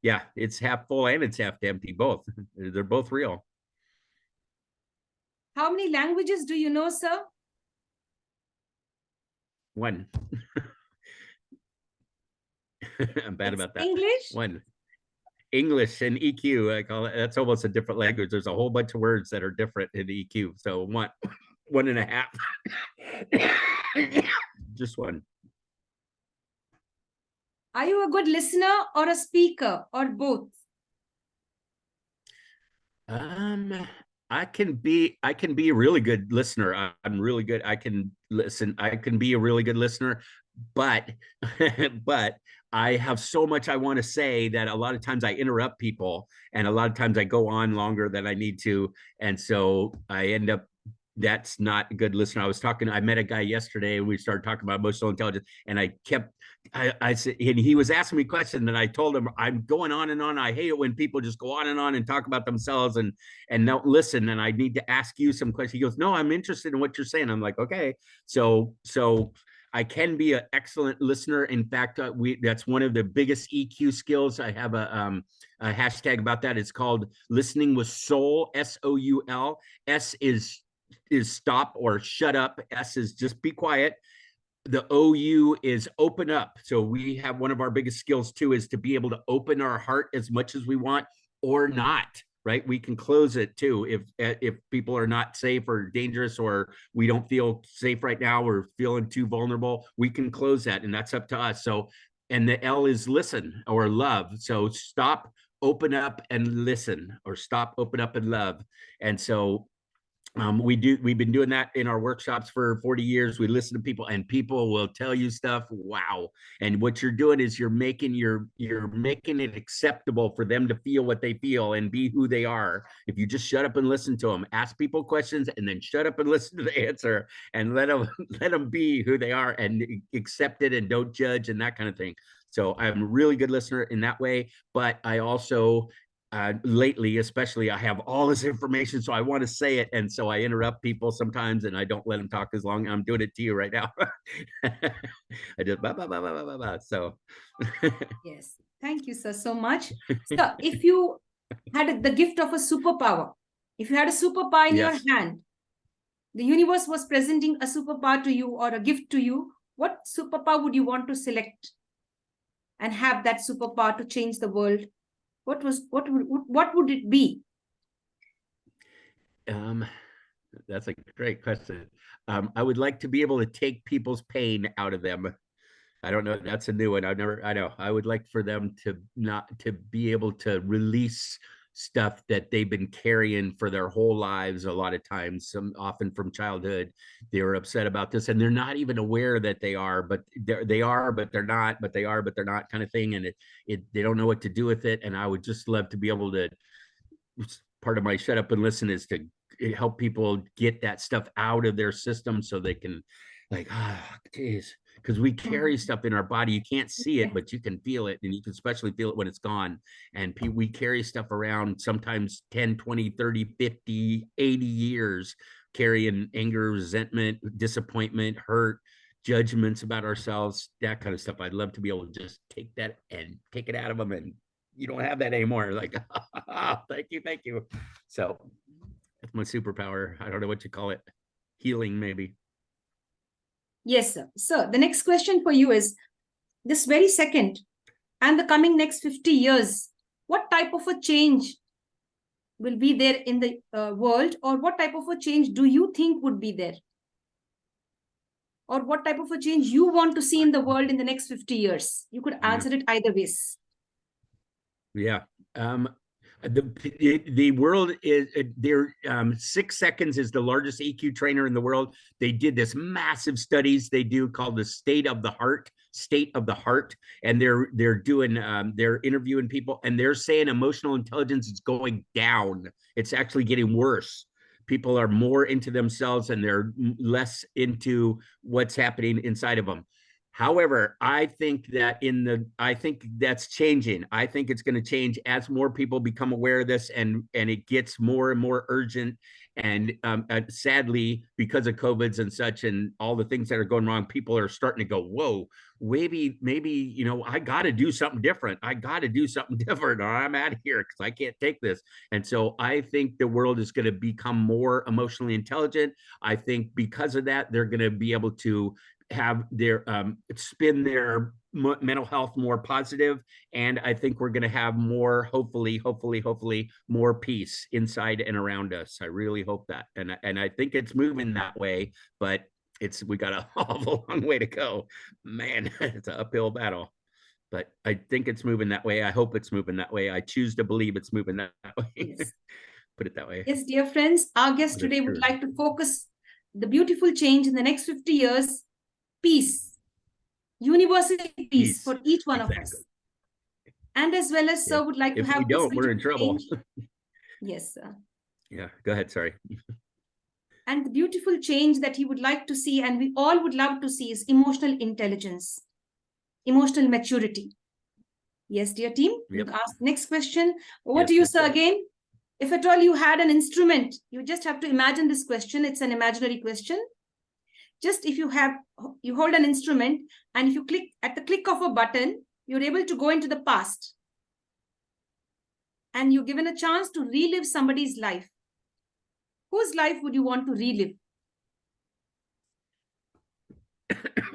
yeah, it's half full and it's half empty. Both. They're both real. How many languages do you know, sir? One. I'm bad about that. English? One. English and EQ, I call it. That's almost a different language. There's a whole bunch of words that are different in EQ. So one and a half. Just one. Are you a good listener or a speaker or both? I can be a really good listener. I'm really good. I can listen. I can be a really good listener, but but I have so much I want to say that a lot of times I interrupt people and a lot of times I go on longer than I need to. And so I end up, that's not a good listener. I met a guy yesterday and we started talking about emotional intelligence and I said, and he was asking me questions and I told him, I'm going on and on. I hate it when people just go on and talk about themselves and don't listen. And I need to ask you some questions. He goes, no, I'm interested in what you're saying. I'm like, okay. So I can be an excellent listener. In fact, that's one of the biggest EQ skills. I have a hashtag about that. It's called listening with soul, SOUL. S is stop or shut up. S is just be quiet. The OU is open up. So we have one of our biggest skills too, is to be able to open our heart as much as we want or not. Right, we can close it too if people are not safe or dangerous or we don't feel safe right now, we're feeling too vulnerable, we can close that and that's up to us. So, and the L is listen or love. So stop, open up and listen, or stop, open up and love. And so we've been doing that in our workshops for 40 years. We listen to people and people will tell you stuff. Wow. And what you're doing is you're making it acceptable for them to feel what they feel and be who they are. If you just shut up and listen to them, ask people questions and then shut up and listen to the answer and let them be who they are and accept it and don't judge and that kind of thing. So I'm a really good listener in that way, but I also lately, especially, I have all this information, so I want to say it, and so I interrupt people sometimes, and I don't let them talk as long. I'm doing it to you right now. I just blah, blah, blah, blah, blah, blah. So yes, thank you, sir, so much. So, if you had the gift of a superpower, if you had a superpower in your hand, the universe was presenting a superpower to you or a gift to you, what superpower would you want to select and have that superpower to change the world? What would it be? Um, that's a great question. I would like to be able to take people's pain out of them. I don't know. That's a new one. I know. I would like for them to not to be able to release stuff that they've been carrying for their whole lives. A lot of times, some often from childhood, they were upset about this and they're not even aware that they are, but they are, but they're not, but they are, but they're not kind of thing. And they don't know what to do with it. And I would just love to be able to, part of my shut up and listen is to help people get that stuff out of their system so they can like, geez, because we carry stuff in our body. You can't see it, but you can feel it, and you can especially feel it when it's gone. And we carry stuff around sometimes 10, 20, 30, 50, 80 years, carrying anger, resentment, disappointment, hurt, judgments about ourselves, that kind of stuff. I'd love to be able to just take that and take it out of them, and you don't have that anymore. Like, thank you, thank you. So that's my superpower. I don't know what you call it. Healing, maybe. Yes, sir. So the next question for you is, this very second and the coming next 50 years, what type of a change will be there in the world, or what type of a change do you think would be there? Or what type of a change you want to see in the world in the next 50 years? You could answer it either ways. Yeah. The world is there. 6 seconds is the largest EQ trainer in the world. They did this massive studies they do called the state of the heart, and they're doing they're interviewing people, and they're saying emotional intelligence is going down. It's actually getting worse. People are more into themselves and they're less into what's happening inside of them. However, I think that's changing. I think it's going to change as more people become aware of this, and it gets more and more urgent. And sadly, because of COVIDs and such, and all the things that are going wrong, people are starting to go, "Whoa, maybe, I got to do something different. I got to do something different, or I'm out of here because I can't take this." And so, I think the world is going to become more emotionally intelligent. I think because of that, they're going to be able to have their spin their mental health more positive, and I think we're going to have more, hopefully more peace inside and around us. I really hope that, and I think it's moving that way, but we got a awful long way to go, man. It's an uphill battle, but I think it's moving that way. I hope it's moving that way. I choose to believe it's moving that way. Yes. Put it that way. Yes, dear friends, our guest today would like to focus the beautiful change in the next 50 years. Peace, universal peace for each one of us. And as well as sir would like to have, if we don't, we're in trouble. Yes, sir. Yeah, go ahead, sorry. And the beautiful change that he would like to see, and we all would love to see, is emotional intelligence, emotional maturity. Yes, dear team. Yep. You ask next question. Over to you, sir, again. If at all you had an instrument, you just have to imagine this question. It's an imaginary question. Just if you hold an instrument, and if you click at the click of a button, you're able to go into the past. And you're given a chance to relive somebody's life. Whose life would you want to relive?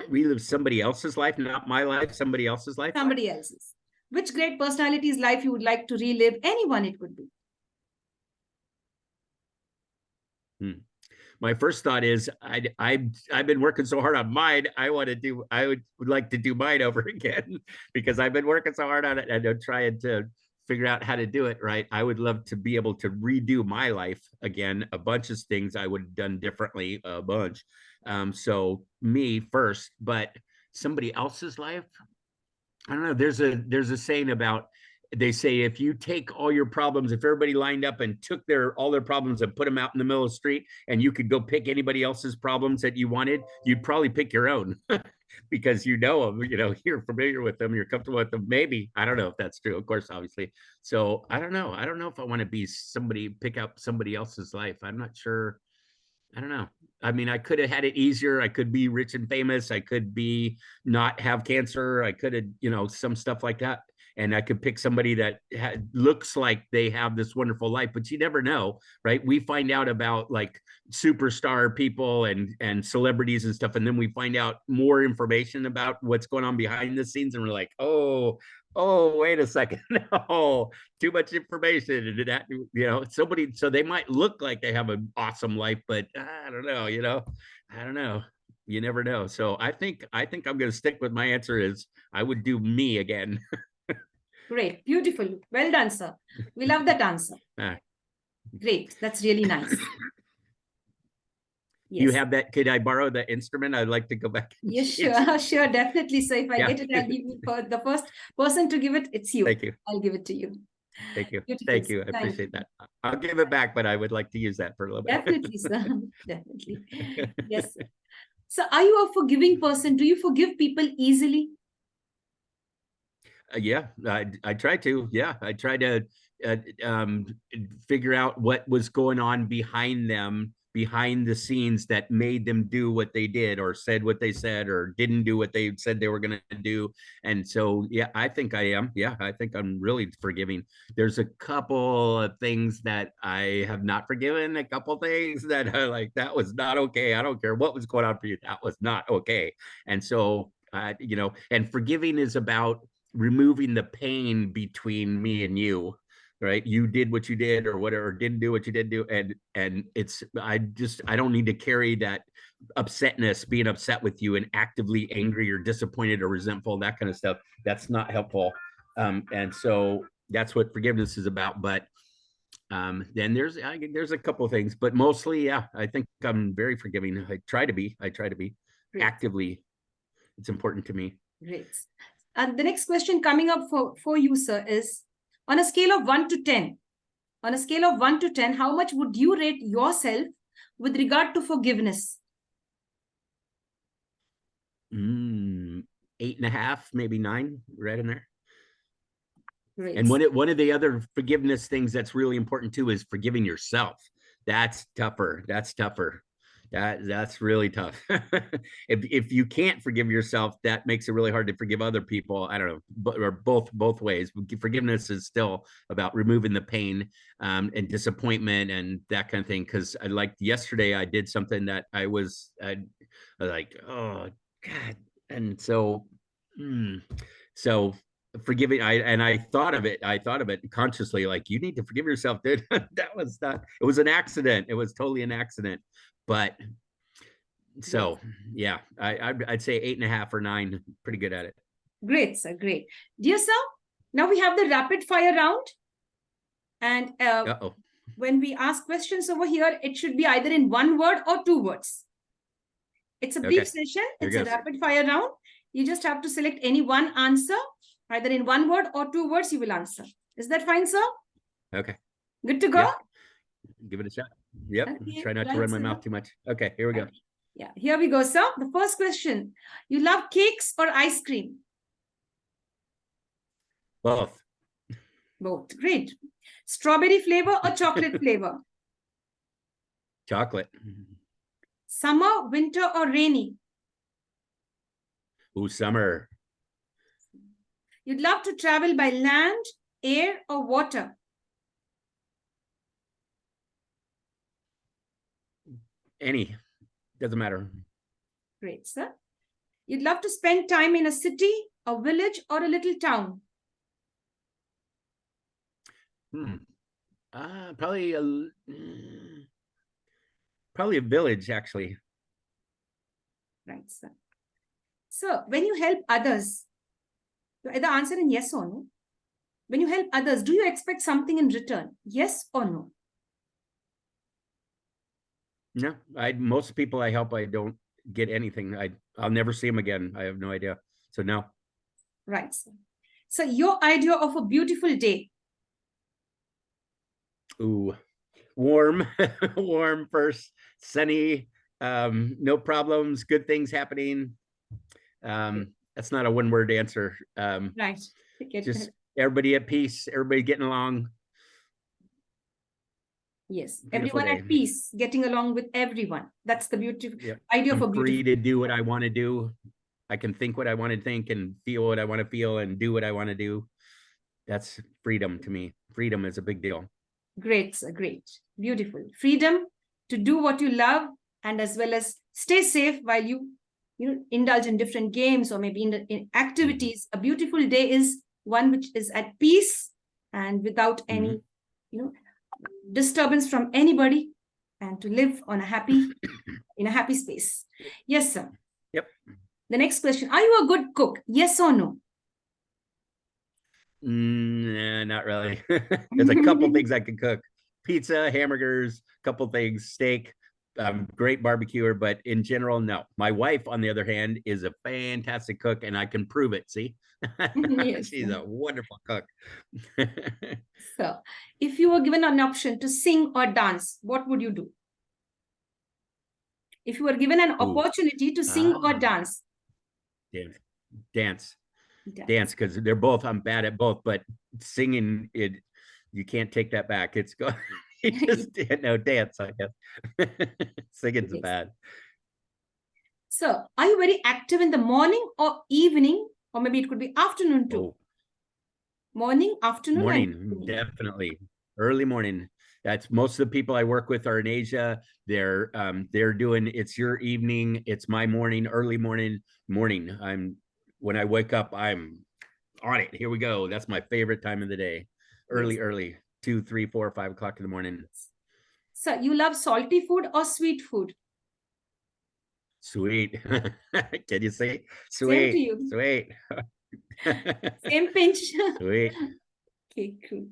Relive somebody else's life, not my life, somebody else's life? Somebody else's. Which great personality's life you would like to relive? Anyone it could be. My first thought is I've been working so hard on mine. I would like to do mine over again, because I've been working so hard on it, and I'm trying to figure out how to do it right. I would love to be able to redo my life again. A bunch of things I would have done differently, a bunch. So me first, but somebody else's life, I don't know. There's a saying about, they say if you take all your problems, if everybody lined up and took all their problems and put them out in the middle of the street, and you could go pick anybody else's problems that you wanted, you'd probably pick your own because you know them, you're familiar with them, you're comfortable with them. Maybe, I don't know if that's true, of course, obviously. So I don't know if I want to pick up somebody else's life. I'm not sure. I don't know. I mean, I could have had it easier. I could be rich and famous. I could not have cancer. I could have, some stuff like that. and I could pick somebody that looks like they have this wonderful life, but you never know, right? We find out about like superstar people and celebrities and stuff, and then we find out more information about what's going on behind the scenes, and we're like, oh, wait a second, no, too much information, and that, somebody, so they might look like they have an awesome life, but I don't know, I don't know. You never know. So I think I'm going to stick with my answer is I would do me again. Great. Beautiful. Well done, sir. We love that answer. Great. That's really nice. Yes. You have that? Could I borrow the instrument? I'd like to go back. Yes, sure. Sure. Definitely. So if I get it, I'll give you the first person to give it. It's you. Thank you. I'll give it to you. Thank you. Beautiful. Thank you. I appreciate that. I'll give it back, but I would like to use that for a little bit. Definitely, sir. Definitely. Yes. So are you a forgiving person? Do you forgive people easily? Yeah, I try to. Yeah, I try to figure out what was going on behind the scenes that made them do what they did, or said what they said, or didn't do what they said they were going to do. And so, yeah, I think I am. Yeah, I think I'm really forgiving. There's a couple of things that I have not forgiven, a couple things that are like, that was not okay. I don't care what was going on for you. That was not okay. And so, and forgiving is about removing the pain between me and you, right? You did what you did, or whatever, didn't do what you did do, and I don't need to carry that upsetness, being upset with you and actively angry or disappointed or resentful, that kind of stuff. That's not helpful. And so that's what forgiveness is about. But then there's a couple of things, but mostly, yeah, I think I'm very forgiving. I try to be Great. Actively. It's important to me. Great. And the next question coming up for you, sir, is on a scale of 1 to 10, how much would you rate yourself with regard to forgiveness? 8.5, maybe 9, right in there. Great. And one of the other forgiveness things that's really important too is forgiving yourself. That's tougher. That's really tough. If you can't forgive yourself, that makes it really hard to forgive other people. I don't know, or both ways. Forgiveness is still about removing the pain and disappointment and that kind of thing. Because yesterday, I did something that I was like, oh God, and so forgiving. I thought of it consciously, like, you need to forgive yourself, dude. That was not. It was an accident. It was totally an accident. But so, yeah, I'd say 8.5 or 9. Pretty good at it. Great, sir. Great. Dear sir, now we have the rapid fire round. And when we ask questions over here, it should be either in 1 word or 2 words. It's a brief session. It's a rapid fire round. You just have to select any one answer, either in 1 word or 2 words you will answer. Is that fine, sir? Okay. Good to go? Yeah. Give it a shot. Yep. Okay. Try not to run my mouth too much. Okay, here we go. Yeah, here we go, sir. The first question. You love cakes or ice cream? Both. Both. Great. Strawberry flavor or chocolate flavor? Chocolate. Summer, winter, or rainy? Ooh, summer. You'd love to travel by land, air, or water? Any. Doesn't matter. Great, sir. You'd love to spend time in a city, a village, or a little town? Probably a village, actually. Right, sir. So, when you help others, either answer in yes or no. When you help others, do you expect something in return? Yes or no? No, most people I help, I don't get anything. I'll never see them again. I have no idea. So no. Right, sir. So your idea of a beautiful day? Ooh, warm, warm first, sunny, no problems, good things happening. That's not a 1-word answer. Right. Just everybody at peace, everybody getting along. Yes, beautiful everyone day. At peace, getting along with everyone. That's the beautiful idea of a beautiful. Free to do what I want to do. I can think what I want to think and feel what I want to feel and do what I want to do. That's freedom to me. Freedom is a big deal. Great, sir. Great. Beautiful. Freedom to do what you love, and as well as stay safe while you indulge in different games or maybe in activities. A beautiful day is one which is at peace and without any disturbance from anybody, and to live on in a happy space. Yes, sir. Yep. The next question: are you a good cook? Yes or no? Nah, not really. There's a couple things I can cook: pizza, hamburgers, couple things, steak. Great barbecuer, but in general, no. My wife, on the other hand, is a fantastic cook, and I can prove it. See, Yes. she's a wonderful cook. So, if you were given an option to sing or dance, what would you do? If you were given an opportunity to sing or dance. Dance, because they're both, I'm bad at both, but singing, you can't take that back. It's go just no, dance, I guess. Singing's bad. So, are you very active in the morning or evening, or maybe it could be afternoon too? Morning, afternoon? Morning, definitely. Early morning. That's most of the people I work with are in Asia. They're doing, it's your evening, it's my morning, early morning. When I wake up, I'm on it. Here we go. That's my favorite time of the day. Early, 2, 3, 4, 5 o'clock in the morning. So you love salty food or sweet food? Sweet. Can you say sweet? Same to you. Sweet. Same pinch. Sweet. Okay, cool.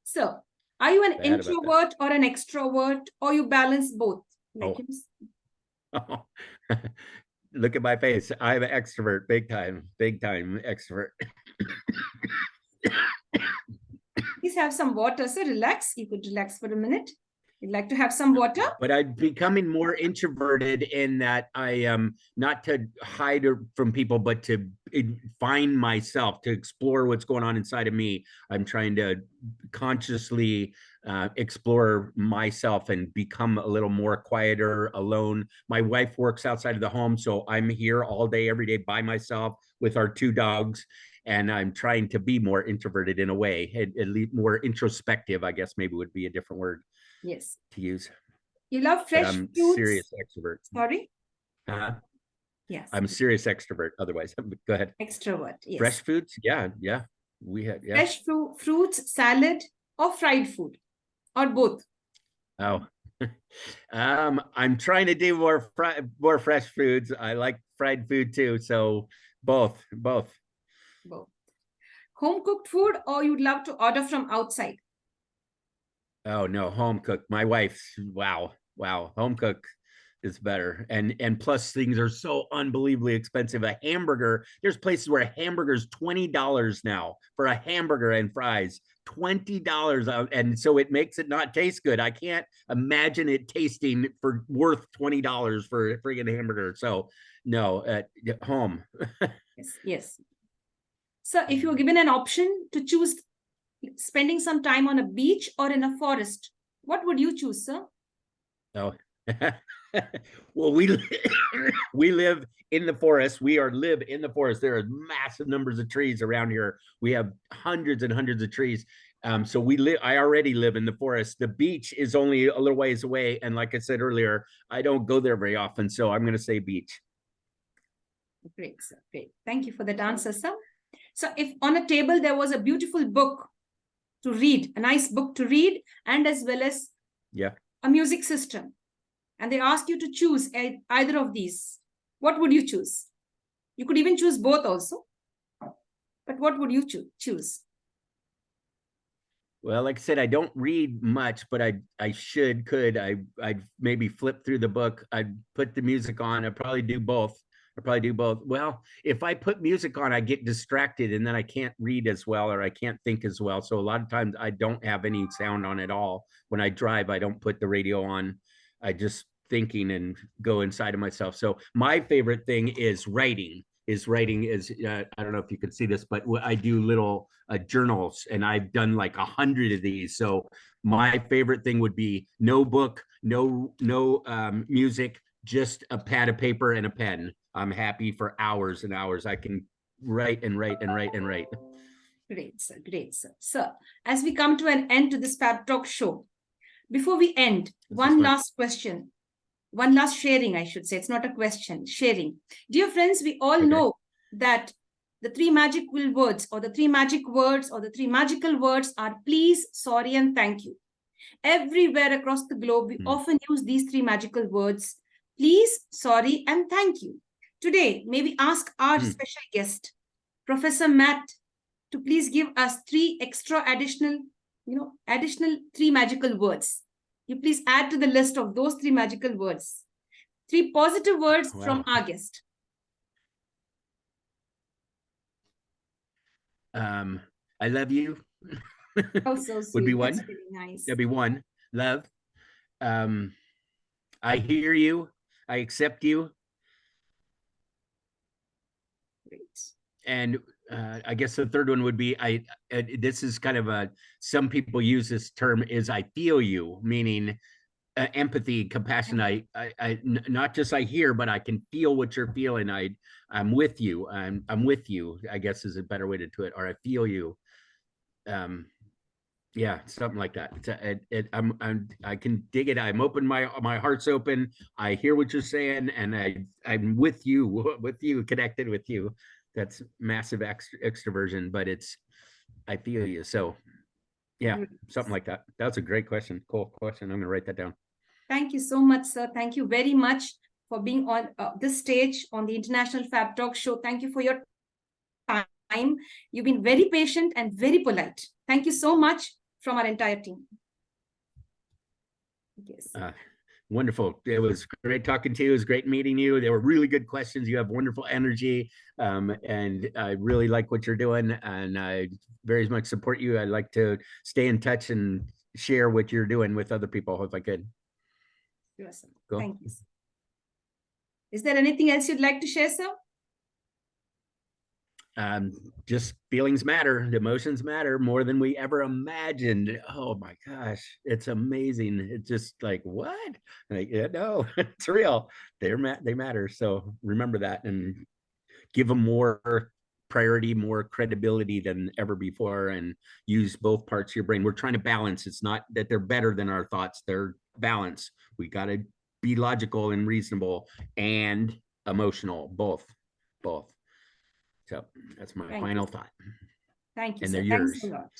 So, are you an introvert or an extrovert, or you balance both? Look at my face. I'm an extrovert, big time extrovert. Please have some water, sir. Relax. You could relax for a minute. You'd like to have some water? But I'm becoming more introverted in that I not to hide from people, but to find myself, to explore what's going on inside of me. I'm trying to consciously explore myself and become a little more quieter, alone. My wife works outside of the home, so I'm here all day, every day by myself with our 2 dogs. And I'm trying to be more introverted in a way, at least more introspective, I guess maybe would be a different word. Yes. To use. You love fresh fruits? Serious extrovert. Sorry? Yes. I'm a serious extrovert. Otherwise, go ahead. Extrovert, yes. Fresh foods? Yeah. We had, Fresh fruits, salad, or fried food, or both? Oh, I'm trying to do more fresh foods. I like fried food too. So both. Home cooked food, or you'd love to order from outside? Oh no, home cooked. My wife's wow. Home cooked is better. And plus things are so unbelievably expensive. A hamburger, there's places where a hamburger's $20 now for a hamburger and fries. $20, and so it makes it not taste good. I can't imagine it tasting worth $20 for a friggin' hamburger. So no, at home. Yes. So if you were given an option to choose spending some time on a beach or in a forest, what would you choose, sir? Oh, well, we live in the forest. Live in the forest. There are massive numbers of trees around here. We have hundreds and hundreds of trees. So I already live in the forest. The beach is only a little ways away. And like I said earlier, I don't go there very often. So I'm going to say beach. Great, sir. Great. Thank you for that answer, sir. So if on a table there was a beautiful book to read, a nice book to read, and as well as a music system, and they ask you to choose either of these, what would you choose? You could even choose both also, but what would you choose? Well, like I said, I don't read much, but I'd maybe flip through the book. I'd put the music on. I'd probably do both. Well, if I put music on, I get distracted and then I can't read as well, or I can't think as well. So a lot of times I don't have any sound on at all. When I drive, I don't put the radio on. I just thinking and go inside of myself. So my favorite thing is writing. I don't know if you can see this, but I do little journals, and I've done like 100 of these. So my favorite thing would be no book, no music, just a pad of paper and a pen. I'm happy for hours and hours. I can write and write and write and write. Great, sir. Great, sir. Sir, as we come to an end to this Fab Talk show, before we end, one last question, one last sharing, I should say. It's not a question, sharing. Dear friends, we all know that the three magical words or the three magic words or the three magical words are please, sorry, and thank you. Everywhere across the globe, we often use these three magical words, please, sorry, and thank you. Today, may we ask our special guest, Professor Matt, to please give us three extra additional three magical words. You please add to the list of those three magical words. Three positive words from our guest. I love you. Oh, so sweet. Would be one. That's really nice. That'd be one. Love. I hear you. I accept you. Great. And I guess the third one would be this is kind of some people use this term is I feel you, meaning empathy, compassion. I not just I hear, but I can feel what you're feeling. I'm with you. I'm with you, I guess is a better way to do it. Or I feel you. Yeah, something like that. I can dig it. I'm open. My heart's open. I hear what you're saying, and I'm with you, connected with you. That's massive extroversion, but I feel you. So yeah, something like that. That's a great question. Cool question. I'm gonna write that down. Thank you so much, sir. Thank you very much for being on this stage on the International Fab Talk show. Thank you for your time. You've been very patient and very polite. Thank you so much from our entire team. Yes. Wonderful. It was great talking to you. It was great meeting you. They were really good questions. You have wonderful energy. And I really like what you're doing. And I very much support you. I'd like to stay in touch and share what you're doing with other people if I could. Awesome. Cool. Thank you. Is there anything else you'd like to share, sir? Just feelings matter. The emotions matter more than we ever imagined. Oh my gosh, it's amazing. It's just like, what? Like, yeah, no, it's real. They matter. So remember that and give them more priority, more credibility than ever before, and use both parts of your brain. We're trying to balance. It's not that they're better than our thoughts. They're balanced. We got to be logical and reasonable and emotional, both. So that's my final thought. Thank you, and sir. they're yours. Thanks a lot.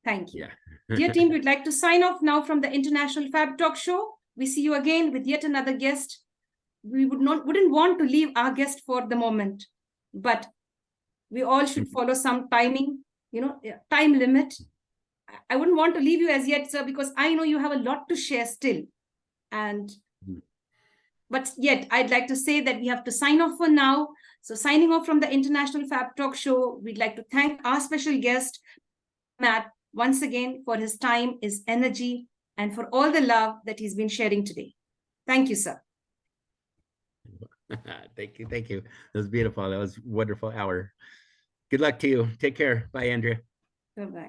Thank you. Yeah. Dear team, we'd like to sign off now from the International Fab Talk show. We see you again with yet another guest. We wouldn't want to leave our guest for the moment, but we all should follow some timing, time limit. I wouldn't want to leave you as yet, sir, because I know you have a lot to share still. But yet, I'd like to say that we have to sign off for now. So signing off from the International Fab Talk show, we'd like to thank our special guest, Matt, once again for his time, his energy, and for all the love that he's been sharing today. Thank you, sir. Thank you. That was beautiful. That was a wonderful hour. Good luck to you. Take care. Bye, Andrea. Bye-bye.